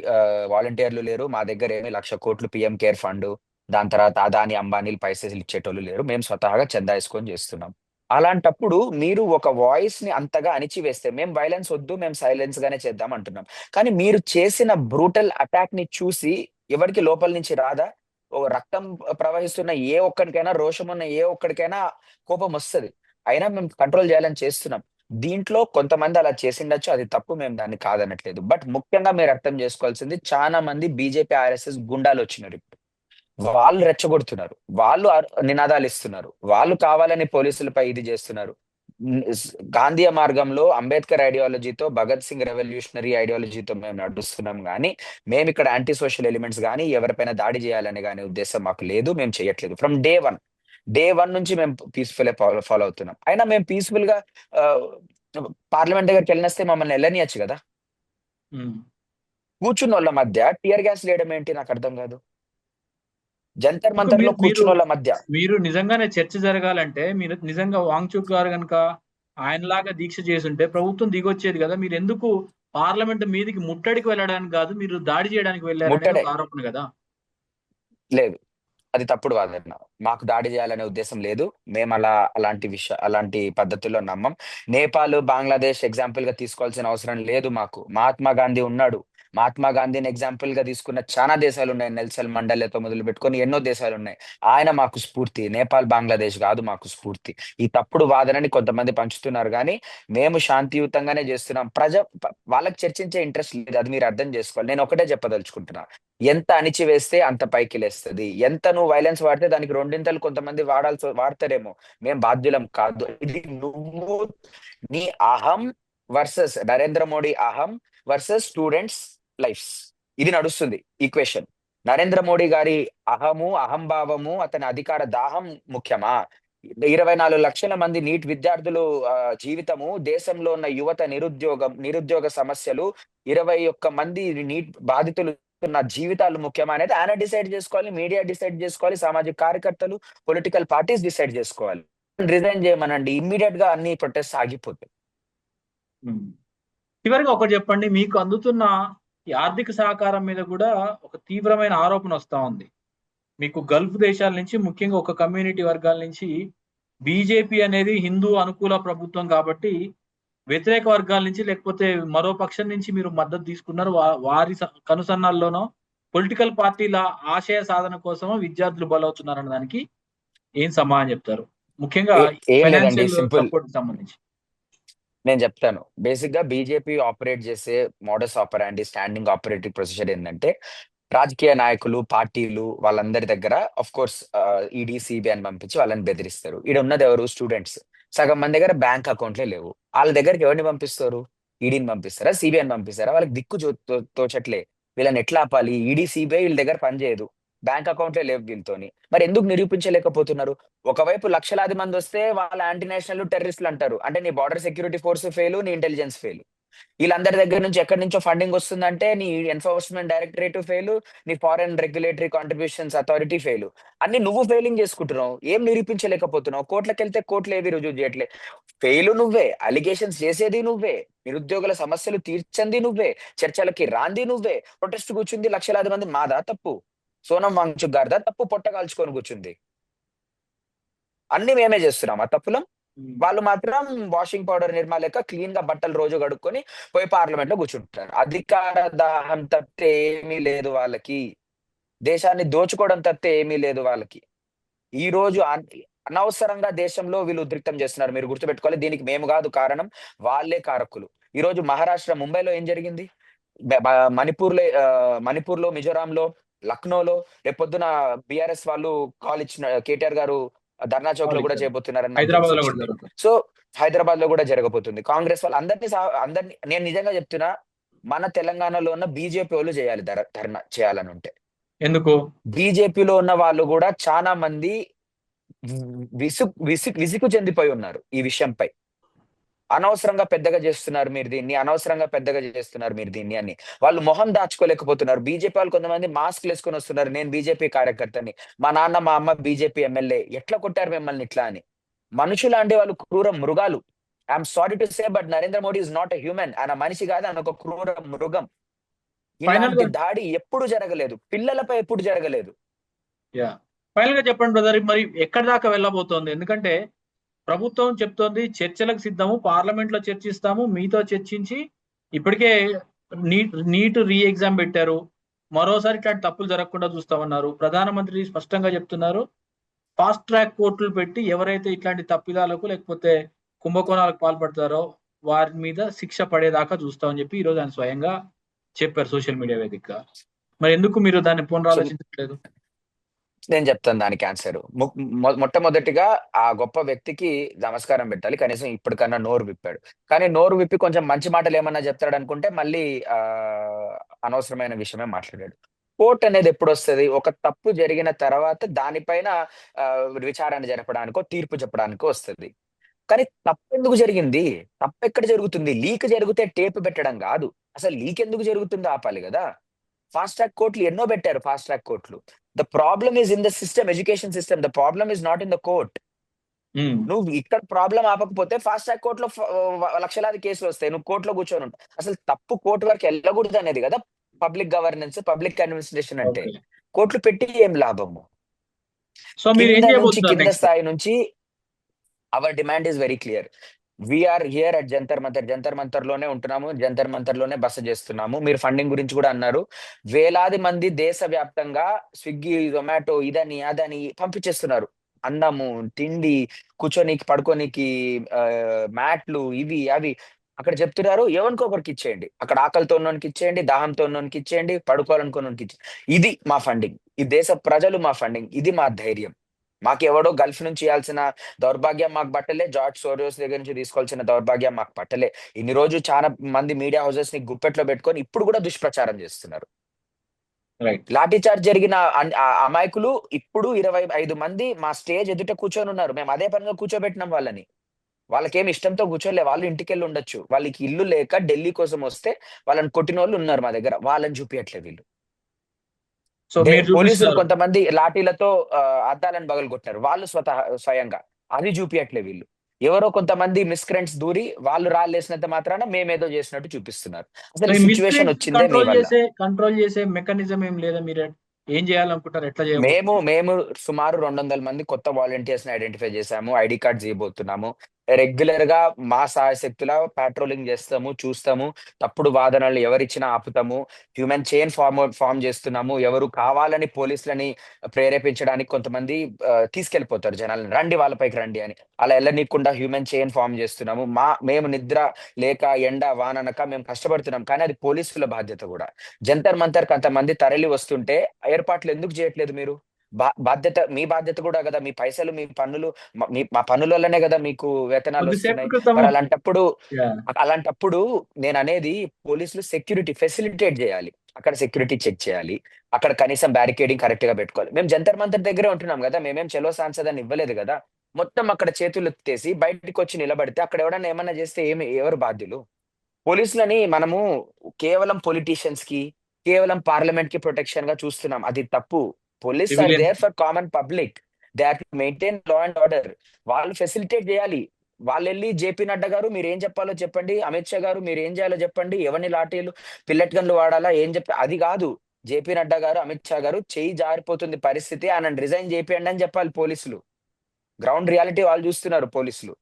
వాలంటీర్లు లేరు. మా దగ్గరేమి 1,00,00,000 పీఎం కేర్ ఫండు, దాని తర్వాత అదాని, అంబానీలు పైసలు ఇచ్చేటోళ్ళు లేరు. మేము స్వతహాగా చందా యేసుకొని జేస్తున్నాం. అలాంటప్పుడు మీరు ఒక వాయిస్ ని అంతగా అణిచివేస్తే, మేము వైలెన్స్ వద్దు, మేము సైలెన్స్ గానే చేద్దాం అంటున్నాం. కానీ మీరు చేసిన బ్రూటల్ అటాక్ ని చూసి ఎవరికి లోపల నుంచి రాదా? ఓ రక్తం ప్రవహిస్తున్న ఏ ఒక్కడికైనా, రోషం ఉన్న ఏ ఒక్కడికైనా కోపం వస్తది. అయినా మేము కంట్రోల్ చేయాలని చేస్తున్నాం. దీంట్లో కొంతమంది అలా చేసిండొచ్చు, అది తప్పు, మేము దాన్ని కాదనట్లేదు. బట్ ముఖ్యంగా మీరు అర్థం చేసుకోవాల్సింది, చాలా మంది బీజేపీ, ఆర్ఎస్ఎస్ గుండాలు వచ్చినారు ఇప్పుడు. వాళ్ళు రెచ్చగొడుతున్నారు. వాళ్ళు నినాదాలు ఇస్తున్నారు. వాళ్ళు కావాలని పోలీసులపై ఇది చేస్తున్నారు. గాంధీయ మార్గంలో అంబేద్కర్ ఐడియాలజీతో, భగత్ సింగ్ రెవల్యూషనరీ ఐడియాలజీతో మేము నడుస్తున్నాం గానీ, మేము ఇక్కడ యాంటీ సోషల్ ఎలిమెంట్స్ గానీ, ఎవరిపైన దాడి చేయాలని గానీ ఉద్దేశం మాకు లేదు. మేము చేయట్లేదు. ఫ్రమ్ డే వన్ నుంచి మేము పీస్ఫుల్ ఫాలో అవుతున్నాం. అయినా మేము పీస్ఫుల్ గా పార్లమెంట్ దగ్గరికి వెళ్ళిస్తే మమ్మల్ని వెళ్ళనియచ్చు కదా. ఉమ్. కూర్చున్న వాళ్ళ మధ్య టీయర్ గ్యాస్ వేయడం ఏంటి నాకు అర్థం కాదు. జంతర్ ఇప్పుడు మంతర్ లో మీరు మీరు కూర్చున్న వాళ్ళ మధ్య మీరు నిజంగానే చర్చ జరగాలంటే మీరు నిజంగా వాంగ్చుక్ గారు కనుక ఆయనలాగా దీక్ష చేసుంటే ప్రభుత్వం దిగొచ్చేది కదా. మీరు ఎందుకు పార్లమెంట్ మీదికి ముట్టడికి వెళ్ళడానికి కాదు, మీరు దాడి చేయడానికి వెళ్ళారనేది ముట్టడే ఒక ఆరోపణ కదా. లేదు. అది తప్పుడు వాదన. మాకు దాడి చేయాలనే ఉద్దేశం లేదు. మేము అలాంటి పద్ధతుల్లో నమ్మం. నేపాల్, బంగ్లాదేశ్ ఎగ్జాంపుల్ గా తీసుకోవాల్సిన అవసరం లేదు మాకు. మహాత్మా గాంధీ ఉన్నాడు. మహాత్మా గాంధీని ఎగ్జాంపుల్ గా తీసుకున్న చాలా దేశాలు ఉన్నాయి. నెల్సన్ మండేలాతో మొదలు పెట్టుకొని ఎన్నో దేశాలు ఉన్నాయి. ఆయన మాకు స్ఫూర్తి. నేపాల్, బంగ్లాదేశ్ కాదు మాకు స్ఫూర్తి. ఈ తప్పుడు వాదనని కొంతమంది పంచుతున్నారు కానీ, మేము శాంతియుతంగానే చేస్తున్నాం. వాళ్ళకి చర్చించే ఇంట్రెస్ట్ లేదు. అది మీరు అర్థం చేసుకోవాలి. నేను ఒకటే చెప్పదలుచుకుంటున్నా. ఎంత అణిచివేస్తే అంత పైకి లేస్తుంది. ఎంత నువ్వు వైలెన్స్ వాడితే దానికి రెండింతలు కొంతమంది వాడతారేమో. మేం బాధ్యులం కాదు. ఇది నువ్వు నీ అహం వర్సెస్ నరేంద్ర మోడీ అహం వర్సెస్ స్టూడెంట్స్ లైఫ్స్. ఇది నడుస్తుంది ఈక్వేషన్. నరేంద్ర మోడీ గారి అహంభావము, అతని అధికార దాహం ముఖ్యమా? 24 లక్షల మంది నీట్ విద్యార్థులు జీవితము, దేశంలో ఉన్న యువత నిరుద్యోగ సమస్యలు, 21 మంది నీట్ బాధితులు నా జీవితాలు ముఖ్యమా అనేది ఆయన డిసైడ్ చేసుకోవాలి. మీడియా డిసైడ్ చేసుకోవాలి. సామాజిక కార్యకర్తలు, పొలిటికల్ పార్టీస్ డిసైడ్ చేసుకోవాలి. రిజైన్ చేయమనండి. ఇమ్మీడియట్ గా అన్ని ప్రొటెస్ట్ ఆగిపోతాయి. ఉమ్. చివరిగా ఒకటి చెప్పండి, మీకు అందుతున్న ఈ ఆర్థిక సహకారం మీద కూడా ఒక తీవ్రమైన ఆరోపణ వస్తా ఉంది. మీకు గల్ఫ్ దేశాల నుంచి, ముఖ్యంగా ఒక కమ్యూనిటీ వర్గాల నుంచి బీజేపీ అనేది హిందూ అనుకూల ప్రభుత్వం కాబట్టి వ్యతిరేక వర్గాల నుంచి లేకపోతే మరో పక్షం నుంచి మీరు మద్దతు తీసుకున్నారు. వారి కనుసన్నల్లోనో పొలిటికల్ పార్టీల ఆశయ సాధన కోసమో విద్యార్థులు బలవుతున్నారు అన్న దానికి ఏం సమాధానం చెప్తారు? ముఖ్యంగా ఏం లేదండి, ఫైనాన్షియల్ సింపుల్. సపోర్ట్ సంబంధించి. నేను చెప్తాను. బేసిక్ గా బీజేపీ ఆపరేట్ చేసే మోడస్ ఆపరాండి, స్టాండింగ్ ఆపరేటింగ్ ప్రొసీజర్ ఏంటంటే, రాజకీయ నాయకులు, పార్టీలు వాళ్ళందరి దగ్గర ఆఫ్ కోర్స్ ఈడీ, సిబిఐని పంపించి వాళ్ళని బెదిరిస్తారు. ఈడ ఉన్నది ఎవరు? స్టూడెంట్స్. సగం మంది దగ్గర బ్యాంక్ అకౌంట్లే లేవు. వాళ్ళ దగ్గరికి ఎవరిని పంపిస్తారు? ఈడీని పంపిస్తారా, సిబిఐని పంపిస్తారా? వాళ్ళకి దిక్కు తోచట్లే. వీళ్ళని ఎట్లా ఆపాలి? ఈడీ, సిబిఐ వీళ్ళ దగ్గర పనిచేయదు. బ్యాంక్ అకౌంట్లే లేవు వీళ్ళతోని. మరి ఎందుకు నిరూపించలేకపోతున్నారు? ఒకవైపు లక్షలాది మంది వస్తే వాళ్ళ యాంటీ నేషనల్ టెర్రరిస్టులు అంటారు. అంటే నీ బార్డర్ సెక్యూరిటీ ఫోర్స్ ఫెయిల్, నీ ఇంటెలిజెన్స్ ఫెయిల్. వీళ్ళందరి దగ్గర నుంచి ఎక్కడి నుంచో ఫండింగ్ వస్తుందంటే నీ ఎన్ఫోర్స్మెంట్ డైరెక్టరేట్ ఫెయిల్, నీ foreign regulatory contributions authority fail. అన్ని నువ్వు ఫెయిలింగ్ చేసుకుంటున్నావు. ఏం నిరూపించలేకపోతున్నావు. కోర్టులకు వెళ్తే కోర్టులు ఏవి రుజువు చేయట్లే. ఫెయిల్ నువ్వే, అలిగేషన్స్ చేసేది నువ్వే, నిరుద్యోగుల సమస్యలు తీర్చంది నువ్వే, చర్చలకి రాంది నువ్వే, ప్రొటెస్ట్ కూర్చుంది లక్షలాది మంది. మాదా తప్పు? సోనం వాంగ్చుక్ గారిదా తప్పు? పొట్టగాల్చుకొని కూర్చుంది. అన్ని మేమే చేస్తున్నాం ఆ తప్పులం. వాళ్ళు మాత్రం వాషింగ్ పౌడర్ నిర్మా లెక్క క్లీన్ గా బట్టలు రోజు కడుక్కొని పోయి పార్లమెంట్ లో కూర్చుంటారు. అధికార దాహం తప్పితే ఏమీ లేదు వాళ్ళకి. దేశాన్ని దోచుకోవడం తప్పితే ఏమీ లేదు వాళ్ళకి. ఈ రోజు అనవసరంగా దేశంలో వీళ్ళు ఉద్రిక్తం చేస్తున్నారు. మీరు గుర్తుపెట్టుకోవాలి. దీనికి మేము కాదు కారణం, వాళ్ళే కారకులు. ఈ రోజు మహారాష్ట్ర ముంబైలో ఏం జరిగింది? మణిపూర్ లో, మిజోరాంలో, లక్నోలో రేపొద్దున బీఆర్ఎస్ వాళ్ళు కాల్ ఇచ్చిన, కేటీఆర్ గారు ధర్నా చౌక్ లో కూడా చేయబోతున్నారని నాకు హైదరాబాద్ లో కూడా తెలిసి జరుగుతుంది. సో హైదరాబాద్ లో కూడా జరగబోతుంది. కాంగ్రెస్ వాళ్ళు అందరినీ నేను నిజంగా చెప్తున్నా, మన తెలంగాణలో ఉన్న బీజేపీ వాళ్ళు చేయాలి ధర్నా చేయాలని ఉంటే. ఎందుకు? బీజేపీలో ఉన్న వాళ్ళు కూడా చాలా మంది విసుగు చెందిపోయి ఉన్నారు ఈ విషయంపై. అనవసరంగా పెద్దగా చేస్తున్నారు మీరు దీన్ని, అనవసరంగా పెద్దగా చేస్తున్నారు మీరు దీన్ని అని వాళ్ళు మొహం దాచుకోలేకపోతున్నారు. బీజేపీ వాళ్ళు కొంతమంది మాస్క్లు వేసుకొని వస్తున్నారు. నేను బీజేపీ కార్యకర్తని, మా నాన్న మా అమ్మ బీజేపీ ఎమ్మెల్యే, ఎట్లా కొట్టారు మిమ్మల్ని ఇట్లా అని. మనుషులు అంటే వాళ్ళు క్రూర మృగాలు. I'm sorry to say but Narendra Modi is not a human. ఆయన మనిషి కాదు, ఆయన ఒక క్రూర మృగం. ఫైనల్ ఇలాంటి గా దాడి ఎప్పుడు జరగలేదు, పిల్లలపై ఎప్పుడు జరగలేదు. ఫైనల్ గా చెప్పండి బ్రదర్, మరి ఎక్కడి దాకా వెళ్ళబోతోంది? ఎందుకంటే ప్రభుత్వం చెప్తోంది చర్చలకు సిద్ధము, పార్లమెంట్ లో చర్చిస్తాము, మీతో చర్చించి ఇప్పటికే నీట్ రీ ఎగ్జామ్ పెట్టారు, మరోసారి ఇట్లాంటి తప్పులు జరగకుండా చూస్తామన్నారు. ప్రధానమంత్రి స్పష్టంగా చెప్తున్నారు, ఫాస్ట్ ట్రాక్ కోర్టులు పెట్టి ఎవరైతే ఇట్లాంటి తప్పిదాలకు లేకపోతే కుంభకోణాలకు పాల్పడతారో వారి మీద శిక్ష పడేదాకా చూస్తామని చెప్పి ఈ రోజు ఆయన స్వయంగా చెప్పారు సోషల్ మీడియా వేదికగా. మరి ఎందుకు మీరు దాన్ని సో పునరాలోచించట్లేదు? నేను చెప్తాను దానికి ఆన్సర్. మొట్టమొదటిగా ఆ గొప్ప వ్యక్తికి నమస్కారం పెట్టాలి, కనీసం ఇప్పటికన్నా నోరు విప్పాడు. కానీ నోరు విప్పి కొంచెం మంచి మాటలు ఏమన్నా చెప్తాడు అనుకుంటే మళ్ళీ అనవసరమైన విషయమే మాట్లాడాడు. కోర్టు అనేది ఎప్పుడు వస్తుంది? ఒక తప్పు జరిగిన తర్వాత దానిపైన విచారణ జరపడానికో తీర్పు చెప్పడానికో వస్తుంది. కానీ తప్పు ఎందుకు జరిగింది? తప్పు ఎక్కడ జరుగుతుంది? లీక్ జరిగితే టేప్ పెట్టడం కాదు, అసలు లీక్ ఎందుకు జరుగుతుందో ఆపాలి కదా. ఫాస్ట్ ట్రాక్ కోర్టులు ఎన్నో పెట్టారు. ఫాస్ట్ ట్రాక్ కోర్టులు, the problem is in the system, education system. The problem is not in the court. నువ్వు ఇక్కడ ప్రాబ్లం ఆపకపోతే ఫాస్ట్ ట్రాక్ కోర్టులో లక్షలాది కేసులు వస్తాయి, నువ్వు కోర్టులో కూర్చొని ఉంటావు. అసలు తప్పు కోర్టు వరకు వెళ్ళకూడదు అనేది కదా పబ్లిక్ గవర్నెన్స్, పబ్లిక్ అడ్మినిస్ట్రేషన్ అంటే. ఓకే. కోర్టులు పెట్టి ఏం లాభము? సో మీరు ఏం కింద నుంచి చేయబోతున్నారు కింద నెక్స్ట్? స్థాయి నుంచి our demand is very clear. We are here at Jantar Mantar. Jantar Mantar లోనే ఉంటున్నాము, జంతర్ మంతర్ లోనే బస చేస్తున్నాము. మీరు ఫండింగ్ గురించి కూడా అన్నారు. వేలాది మంది దేశవ్యాప్తంగా స్విగ్గీ, జొమాటో, ఇదని అదని పంపించేస్తున్నారు. అన్నము, తిండి, కూర్చోనికి పడుకోనికి మ్యాట్లు, ఇవి అవి అక్కడ చెప్తున్నారు. ఎవరికో ఒకరికి ఇచ్చేయండి. అక్కడ ఆకలితో ఉన్నోనికి ఇచ్చేయండి, దాహంతో ఉన్నోనికి ఇచ్చేయండి, పడుకోవాలనుకున్నోనికి ఇచ్చేయండి. ఇది మా ఫండింగ్, ఈ దేశ ప్రజలు మా ఫండింగ్, ఇది మా ధైర్యం. మాకెవడో గల్ఫ్ నుంచి ఇవ్వాల్సిన దౌర్భాగ్యం మాకు పట్టలే, జార్జ్ సోరోస్ దగ్గర నుంచి తీసుకోవాల్సిన దౌర్భాగ్యం మాకు పట్టలే. ఇన్ని రోజు చాలా మంది మీడియా హౌసెస్ ని గుప్పెట్లో పెట్టుకొని ఇప్పుడు కూడా దుష్ప్రచారం చేస్తున్నారు. రైట్. లాఠీ చార్జ్ జరిగిన అమాయకులు ఇప్పుడు 25 మంది మా స్టేజ్ ఎదుట కూర్చొని ఉన్నారు. మేము అదే పనిగా కూర్చోబెట్టినాం వాళ్ళని. వాళ్ళకేమి ఇష్టంతో కూర్చోలే, వాళ్ళు ఇంటికెళ్ళి ఉండొచ్చు. వాళ్ళకి ఇల్లు లేక ఢిల్లీ కోసం వస్తే వాళ్ళని కొట్టిన వాళ్ళు ఉన్నారు మా దగ్గర, వాళ్ళని చూపించట్లే వీళ్ళు. సో మీరు పోలీసులు చూపిస్తున్నారు. కొంతమంది లాఠీలతో అద్దాలను పగలగొట్టారు, వాళ్ళు స్వయంగా, అది చూపించట్లే వీళ్ళు. ఎవరో కొంతమంది మిస్క్రెంట్స్ దూరి వాళ్ళు రాళ్ళేసినంత మాత్రాన మేమేదో చేసినట్టు చూపిస్తున్నారు. అసలు ఈ సిచ్యువేషన్ వచ్చిందే మీ వల్ల. కంట్రోల్ చేసే మెకానిజం ఏం లేదా? మీరు ఏం చేయాలనుకుంటారు? ఎట్లా మేము చేయబోతున్నారు? మేము సుమారు 200 మంది కొత్త వాలంటీర్స్ ని ఐడెంటిఫై చేశాము, ఐడి కార్డ్స్ ఇవ్వబోతున్నాము. రెగ్యులర్ గా మా సాయశక్తుల పాట్రోలింగ్ చేస్తాము, చూస్తాము. తప్పుడు వాదనలు ఎవరిచ్చినా ఆపుతాము. హ్యూమన్ చైన్ ఫామ్ చేస్తున్నాము. ఎవరు కావాలని పోలీసులని ప్రేరేపించడానికి కొంతమంది తీసుకెళ్లిపోతారు జనాలను, రండి వాళ్ళపైకి రండి అని. అలా వెళ్ళనీయకుండా హ్యూమన్ చైన్ ఫామ్ చేస్తున్నాము. మేము నిద్ర లేక ఎండ వాననక మేము కష్టపడుతున్నాం, కానీ అది పోలీసుల బాధ్యత కూడా. జంతర్ మంతర్ కొంతమంది తరలి వస్తుంటే ఏర్పాట్లు ఎందుకు చేయట్లేదు మీరు? బాధ్యత మీ బాధ్యత కూడా కదా. మీ పైసలు, మీ పన్నులు, మా పన్నుల వల్లనే కదా మీకు వేతనాలు కొద్దిసేపు వస్తున్నాయి. క్రితము మరి అలాంటప్పుడు యా. నేను అనేది, పోలీసులు సెక్యూరిటీ ఫెసిలిటేట్ చేయాలి. అక్కడ సెక్యూరిటీ చెక్ చేయాలి, అక్కడ కనీసం బ్యారికేడింగ్ కరెక్ట్ గా పెట్టుకోవాలి. మేము జంతర్ మంతర్ దగ్గరే ఉంటున్నాం కదా, మేమేం చలో సాంసద్ అని ఇవ్వలేదు కదా. మొత్తం అక్కడ చేతులు ఎత్తేసి బయటికి వచ్చి నిలబడితే అక్కడ ఎవడన్నా ఏమన్నా చేస్తే ఎవరు బాధ్యులు? పోలీసులని మనము కేవలం పొలిటీషియన్స్ కి, కేవలం పార్లమెంట్ కి ప్రొటెక్షన్ గా చూస్తున్నాం, అది తప్పు. Police are there for common public, they are to maintain law and order. వాళ్ళు ఫెసిలిటేట్ చేయాలి. వాళ్ళు వెళ్ళి జేపీ నడ్డా గారు మీరు ఏం చెప్పాలో చెప్పండి, అమిత్ షా గారు మీరు ఏం చేయాలో చెప్పండి, ఎవరిని లాఠీలు పిల్లెట్ గన్లు వాడాలా ఏం అది కాదు. జేపీ నడ్డా గారు, అమిత్ షా గారు చెయ్యి జారిపోతుంది పరిస్థితి, ఆయన రిజైన్ చేపియండి అని చెప్పాలి పోలీసులు. గ్రౌండ్ రియాలిటీ వాళ్ళు చూస్తున్నారు. పోలీసులు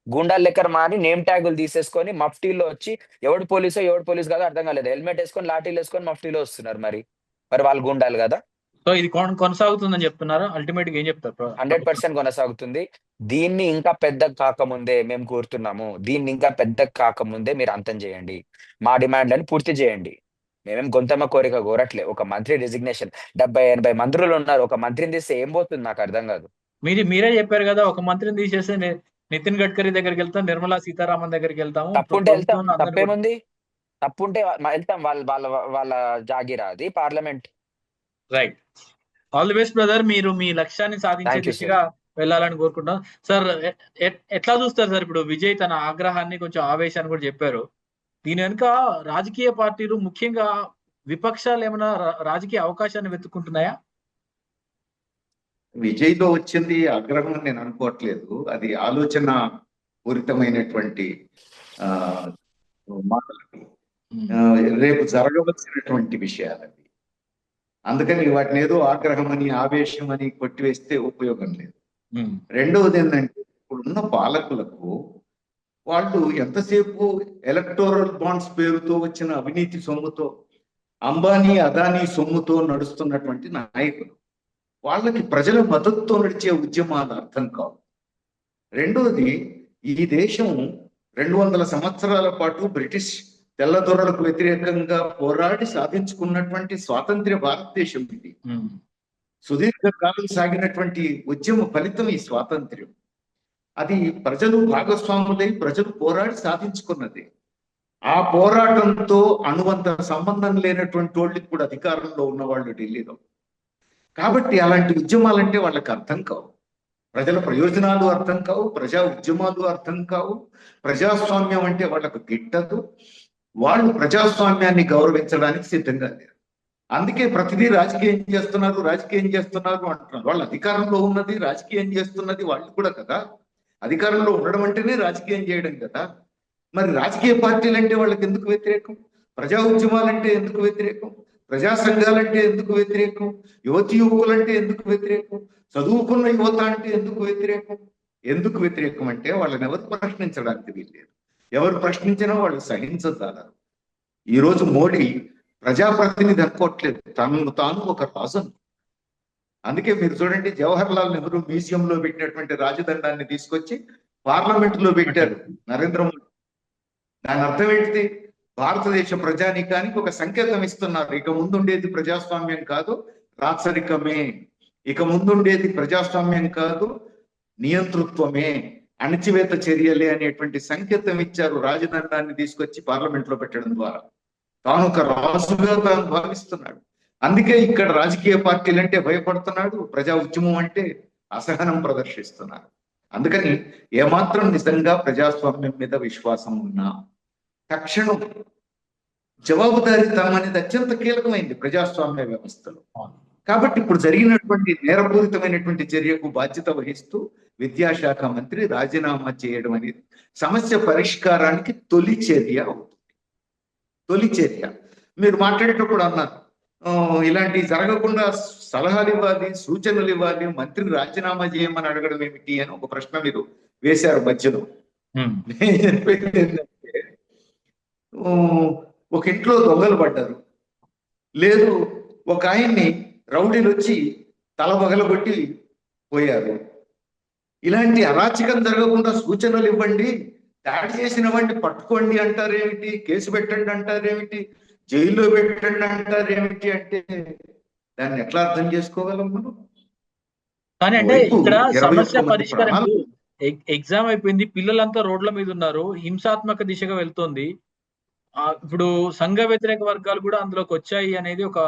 గూండాలు లెక్కర మారి నేమ్ ట్యాగులు తీసేసుకొని మఫ్టీలో వచ్చి ఎవడు పోలీసో ఎవడు పోలీసు కాదో అర్థం కాలేదు, హెల్మెట్ వేసుకొని లాఠీలు వేసుకొని మఫ్టీలో వస్తున్నారు. మరి వాళ్ళు గూండాలు కదా? సో ఇది కొనసాగుతుందని చెప్తున్నారా? అల్టిమేట్ గా ఏం చెప్తారు? 100% కొనసాగుతుంది. దీన్ని ఇంకా పెద్ద కాకముందే మేము కోరుతున్నాము, దీన్ని ఇంకా పెద్ద కాకముందే మీరు అంతం చేయండి, మా డిమాండ్లను పూర్తి చేయండి. మేమేం గొంతమ్మ కోరిక కోరట్లే. ఒక మంత్రి రిజిగ్నేషన్, 70-80 మంత్రులు ఉన్నారు, ఒక మంత్రిని తీస్తే ఏం పోతుంది నాకు అర్థం కాదు. మీరే చెప్పారు కదా, ఒక మంత్రిని తీసేస్తే నితిన్ గడ్కరీ దగ్గరికి వెళ్తాం, నిర్మలా సీతారామన్ దగ్గరికి వెళ్తాము. తప్పుంటే వెళ్తాం, తప్పేముంది? తప్పుంటే వెళ్తాం, వాళ్ళ జాగిరా అది, parliament. Right. All the best brother. మీరు మీ లక్ష్యాన్ని సాధించే దిశగా వెళ్ళాలని కోరుకుంటాం సార్. ఎట్లా చూస్తారు సార్? ఇప్పుడు విజయ్ తన ఆగ్రహాన్ని, కొంచెం ఆవేశాన్ని కూడా చెప్పారు. దీని వెనుక రాజకీయ పార్టీలు, ముఖ్యంగా విపక్షాలు ఏమైనా రాజకీయ అవకాశాన్ని వెతుక్కుంటున్నాయా? విజయ్లో వచ్చింది ఆగ్రహం నేను అనుకోవట్లేదు, అది ఆలోచన పూరితమైనటువంటి మాటలు, రేపు జరగవలసినటువంటి విషయాలవి. అందుకని వాటిని ఏదో ఆగ్రహం అని, ఆవేశం అని కొట్టివేస్తే ఉపయోగం లేదు. రెండవది ఏంటంటే, ఇప్పుడు ఇప్పుడున్న పాలకులకు వాళ్ళు ఎంతసేపు ఎలక్టోరల్ బాండ్స్ పేరుతో వచ్చిన అవినీతి సొమ్ముతో, అంబానీ అదానీ సొమ్ముతో నడుస్తున్నటువంటి నాయకులు. వాళ్ళకి ప్రజల మద్దతుతో నడిచే ఉద్యమాలు అర్థం కావు. రెండోది, ఈ దేశం 200 సంవత్సరాల పాటు బ్రిటిష్ తెల్లదొరలకు వ్యతిరేకంగా పోరాడి సాధించుకున్నటువంటి స్వాతంత్ర్య భారతదేశం ఇది. సుదీర్ఘకాలం సాగినటువంటి ఉద్యమ ఫలితం ఈ స్వాతంత్ర్యం. అది ప్రజలు భాగస్వాములై ప్రజలు పోరాడి సాధించుకున్నది. ఆ పోరాటంతో అణువంత సంబంధం లేనటువంటి వాళ్ళకి కూడా అధికారంలో ఉన్నవాళ్ళు ఢిల్లీలో. కాబట్టి అలాంటి ఉద్యమాలంటే వాళ్ళకి అర్థం కావు, ప్రజల ప్రయోజనాలు అర్థం కావు, ప్రజా ఉద్యమాలు అర్థం కావు, ప్రజాస్వామ్యం అంటే వాళ్ళకు గిట్టదు. వాళ్ళు ప్రజాస్వామ్యాన్ని గౌరవించడానికి సిద్ధంగా లేరు. అందుకే ప్రతిదీ రాజకీయం చేస్తున్నారు అంటున్నారు. వాళ్ళు అధికారంలో ఉన్నది రాజకీయం చేస్తున్నది వాళ్ళు కూడా కదా. అధికారంలో ఉండడం అంటేనే రాజకీయం చేయడం కదా. మరి రాజకీయ పార్టీలు అంటే వాళ్ళకి ఎందుకు వ్యతిరేకం? ప్రజా ఉద్యమాలంటే ఎందుకు వ్యతిరేకం? ప్రజా సంఘాలంటే ఎందుకు వ్యతిరేకం? యువతి యువకులంటే ఎందుకు వ్యతిరేకం? చదువుకున్న యువత అంటే ఎందుకు వ్యతిరేకం? ఎందుకు వ్యతిరేకం అంటే వాళ్ళని ఎవరు ప్రశ్నించడానికి వీల్లేదు. ఎవరు ప్రశ్నించినా వాళ్ళు సహించగలరు. ఈరోజు మోడీ ప్రజాప్రతినిధి అనుకోవట్లేదు, తనను తాను ఒక రాజు. అందుకే మీరు చూడండి, జవహర్ లాల్ నెహ్రూ మ్యూజియంలో పెట్టినటువంటి రాజదండాన్ని తీసుకొచ్చి పార్లమెంట్ లో పెట్టారు నరేంద్ర మోడీ. దాని అర్థం ఏంటిది? భారతదేశ ప్రజానీకానికి ఒక సంకేతం ఇస్తున్నారు. ఇక ముందుండేది ప్రజాస్వామ్యం కాదు, రాచరికమే. ఇక ముందుండేది ప్రజాస్వామ్యం కాదు, నియంతృత్వమే, అణచివేత చర్యలే అనేటువంటి సంకేతం ఇచ్చారు రాజదండాన్ని తీసుకొచ్చి పార్లమెంట్ లో పెట్టడం ద్వారా. తాను ఒక రాజుగా తాను భావిస్తున్నాడు. అందుకే ఇక్కడ రాజకీయ పార్టీలు అంటే భయపడుతున్నాడు, ప్రజా ఉద్యమం అంటే అసహనం ప్రదర్శిస్తున్నారు. అందుకని ఏమాత్రం నిజంగా ప్రజాస్వామ్యం మీద విశ్వాసం ఉన్నా తక్షణం జవాబుదారీతనం అనేది అత్యంత కీలకమైంది ప్రజాస్వామ్య వ్యవస్థలో. కాబట్టి ఇప్పుడు జరిగినటువంటి నేరపూరితమైనటువంటి చర్యకు బాధ్యత వహిస్తూ విద్యాశాఖ మంత్రి రాజీనామా చేయడం అనేది సమస్య పరిష్కారానికి తొలి చర్య అవుతుంది. తొలి చర్య. మీరు మాట్లాడేటప్పుడు అన్నారు, ఇలాంటివి జరగకుండా సలహాలు ఇవ్వాలి, సూచనలు ఇవ్వాలి, మంత్రిని రాజీనామా చేయమని అడగడం ఏమిటి అని ఒక ప్రశ్న మీరు వేశారు మధ్యలో. నేను చెప్పేది ఏంటంటే, ఒక ఇంట్లో దొంగలు పడ్డారు, లేదు ఒక ఆయన్ని రౌడీలు వచ్చి తల పగలగొట్టి పోయారు. ఇలాంటి అరాచకం జరగకుండా సూచనలు ఇవ్వండి, దాడి చేసిన వాడిని పట్టుకోండి అంటారేమిటి, కేసు పెట్టండి అంటారేమిటి, జైల్లో పెట్టండి అంటారేమిటి అంటే దాన్ని ఎట్లా అర్థం చేసుకోగలం మనం? కానీ అంటే ఇక్కడ సమస్య పరిష్కారం, ఎగ్జామ్ అయిపోయింది, పిల్లలంతా రోడ్ల మీద ఉన్నారు, హింసాత్మక దిశగా వెళ్తోంది. ఇప్పుడు సంఘ వ్యతిరేక వర్గాలు కూడా అందులోకి వచ్చాయి అనేది ఒక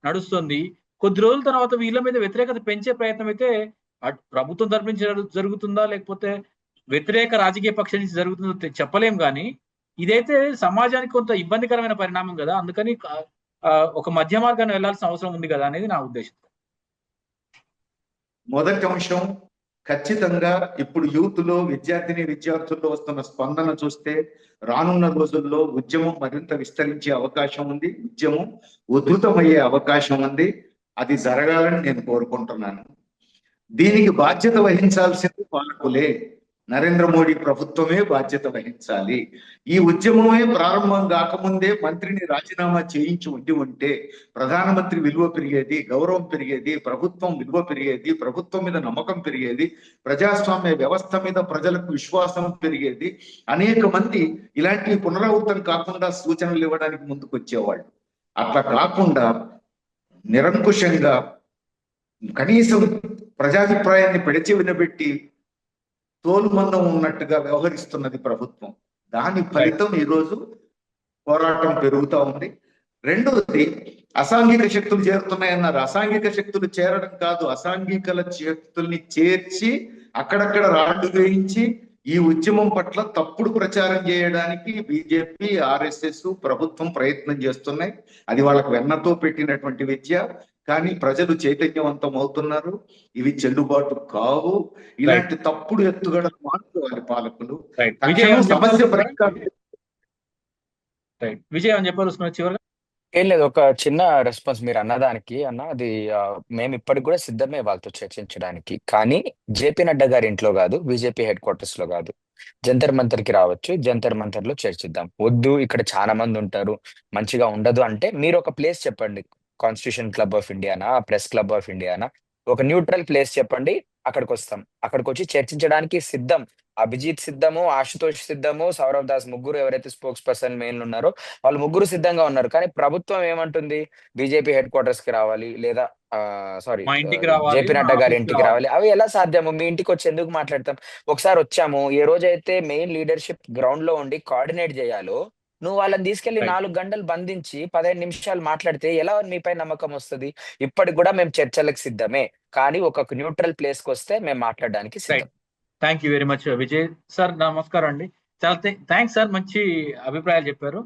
నడుస్తుంది. కొద్ది రోజుల తర్వాత వీళ్ళ మీద వ్యతిరేకత పెంచే ప్రయత్నం అయితే ప్రభుత్వం తరపు నుంచి జరుగుతుందా లేకపోతే వ్యతిరేక రాజకీయ పక్షం నుంచి జరుగుతుందో చెప్పలేం. కానీ ఇదైతే సమాజానికి కొంత ఇబ్బందికరమైన పరిణామం కదా. అందుకని ఒక మధ్య మార్గాన్ని వెళ్లాల్సిన అవసరం ఉంది కదా అనేది నా ఉద్దేశం. మొదటి అంశం, ఖచ్చితంగా ఇప్పుడు యూత్ లో విద్యార్థుల్లో వస్తున్న స్పందన చూస్తే రానున్న రోజుల్లో ఉద్యమం మరింత విస్తరించే అవకాశం ఉంది, ఉద్యమం ఉధృతమయ్యే అవకాశం ఉంది. అది జరగాలని నేను కోరుకుంటున్నాను. దీనికి బాధ్యత వహించాల్సింది పాలకులే, నరేంద్ర మోడీ ప్రభుత్వమే బాధ్యత వహించాలి. ఈ ఉద్యమమే ప్రారంభం కాకముందే మంత్రిని రాజీనామా చేయించి ఉంటే ప్రధానమంత్రి విలువ పెరిగేది, గౌరవం పెరిగేది, ప్రభుత్వం విలువ పెరిగేది, ప్రభుత్వం మీద నమ్మకం పెరిగేది, ప్రజాస్వామ్య వ్యవస్థ మీద ప్రజలకు విశ్వాసం పెరిగేది. అనేక మంది ఇలాంటి పునరావృతం కాకుండా సూచనలు ఇవ్వడానికి ముందుకు వచ్చేవాళ్ళు. అట్లా కాకుండా నిరంకుశంగా కనీసం ప్రజాభిప్రాయాన్ని పెడిచి వినబెట్టి తోలుమందం ఉన్నట్టుగా వ్యవహరిస్తున్నది ప్రభుత్వం. దాని ఫలితం ఈరోజు పోరాటం పెరుగుతూ ఉంది. రెండవది, అసాంఘిక శక్తులు చేరుతున్నాయన్నారు. అసాంఘిక శక్తులు చేరడం కాదు, అసాంఘిక శక్తుల్ని చేర్చి అక్కడక్కడ రాళ్లు వేయించి ఈ ఉద్యమం పట్ల తప్పుడు ప్రచారం చేయడానికి బీజేపీ, ఆర్ఎస్ఎస్, ప్రభుత్వం ప్రయత్నం చేస్తున్నాయి. అది వాళ్ళకు వెన్నతో పెట్టినటువంటి విద్య. కానీ ప్రజలు చైతన్యవంతం అవుతున్నారు, ఇవి చెల్లుబాటు కావు. ఇలాంటి తప్పుడు ఎత్తుగడలు మానుకోవాలి పాలకులు. సమస్య పరిష్కారం. విజయం చెప్పాల్సిన చివరిగా ఏం లేదు, ఒక చిన్న రెస్పాన్స్ మీరు అన్నదానికి అన్న. అది మేము ఇప్పటికి కూడా సిద్ధమే వాళ్ళతో చర్చించడానికి. కానీ జేపీ నడ్డా గారి ఇంట్లో కాదు, బీజేపీ హెడ్ క్వార్టర్స్ లో కాదు, జంతర్ మంతర్ కి రావచ్చు, జంతర్ మంతర్ లో చర్చిద్దాం. వద్దు ఇక్కడ చాలా మంది ఉంటారు, మంచిగా ఉండదు అంటే మీరు ఒక ప్లేస్ చెప్పండి. Constitution club of Indiana, press club of Indiana, ఒక న్యూట్రల్ ప్లేస్ చెప్పండి, అక్కడికి వస్తాం. అక్కడికి వచ్చి చర్చించడానికి సిద్ధం. అభిజిత్ సిద్ధము, ఆశుతోష్ సిద్ధము, సౌరవ్ దాస్, ముగ్గురు ఎవరైతే స్పోక్స్ పర్సన్ మెయిన్ ఉన్నారో వాళ్ళు ముగ్గురు సిద్ధంగా ఉన్నారు. కానీ ప్రభుత్వం ఏమంటుంది? బీజేపీ హెడ్ క్వార్టర్స్ కి రావాలి, లేదా సారీ మా ఇంటికి రావాలి, జేపీ మా నడ్డా గారి ఆఫీస్ కి ఇంటికి రావాలి. రావాలి. అవి ఎలా సాధ్యము? మీ ఇంటికి వచ్చి ఎందుకు మాట్లాడతాం? ఒకసారి వచ్చాము, ఏ రోజైతే మెయిన్ లీడర్షిప్ గ్రౌండ్ లో ఉండి కోఆర్డినేట్ చేయాలో నువ్వు వాళ్ళని తీసుకెళ్లి రైట్. 4 గంటలు బంధించి 15 నిమిషాలు మాట్లాడితే ఎలా మీపై నమ్మకం వస్తుంది? ఇప్పటికి కూడా మేము చర్చలకు సిద్ధమే, కానీ ఒక న్యూట్రల్ ప్లేస్ కి వస్తే మేము మాట్లాడడానికి సిద్ధం. Right. Thank you very much Vijay sir. నమస్కారం అండి. చాలా థ్యాంక్స్ సార్, మంచి అభిప్రాయాలు చెప్పారు.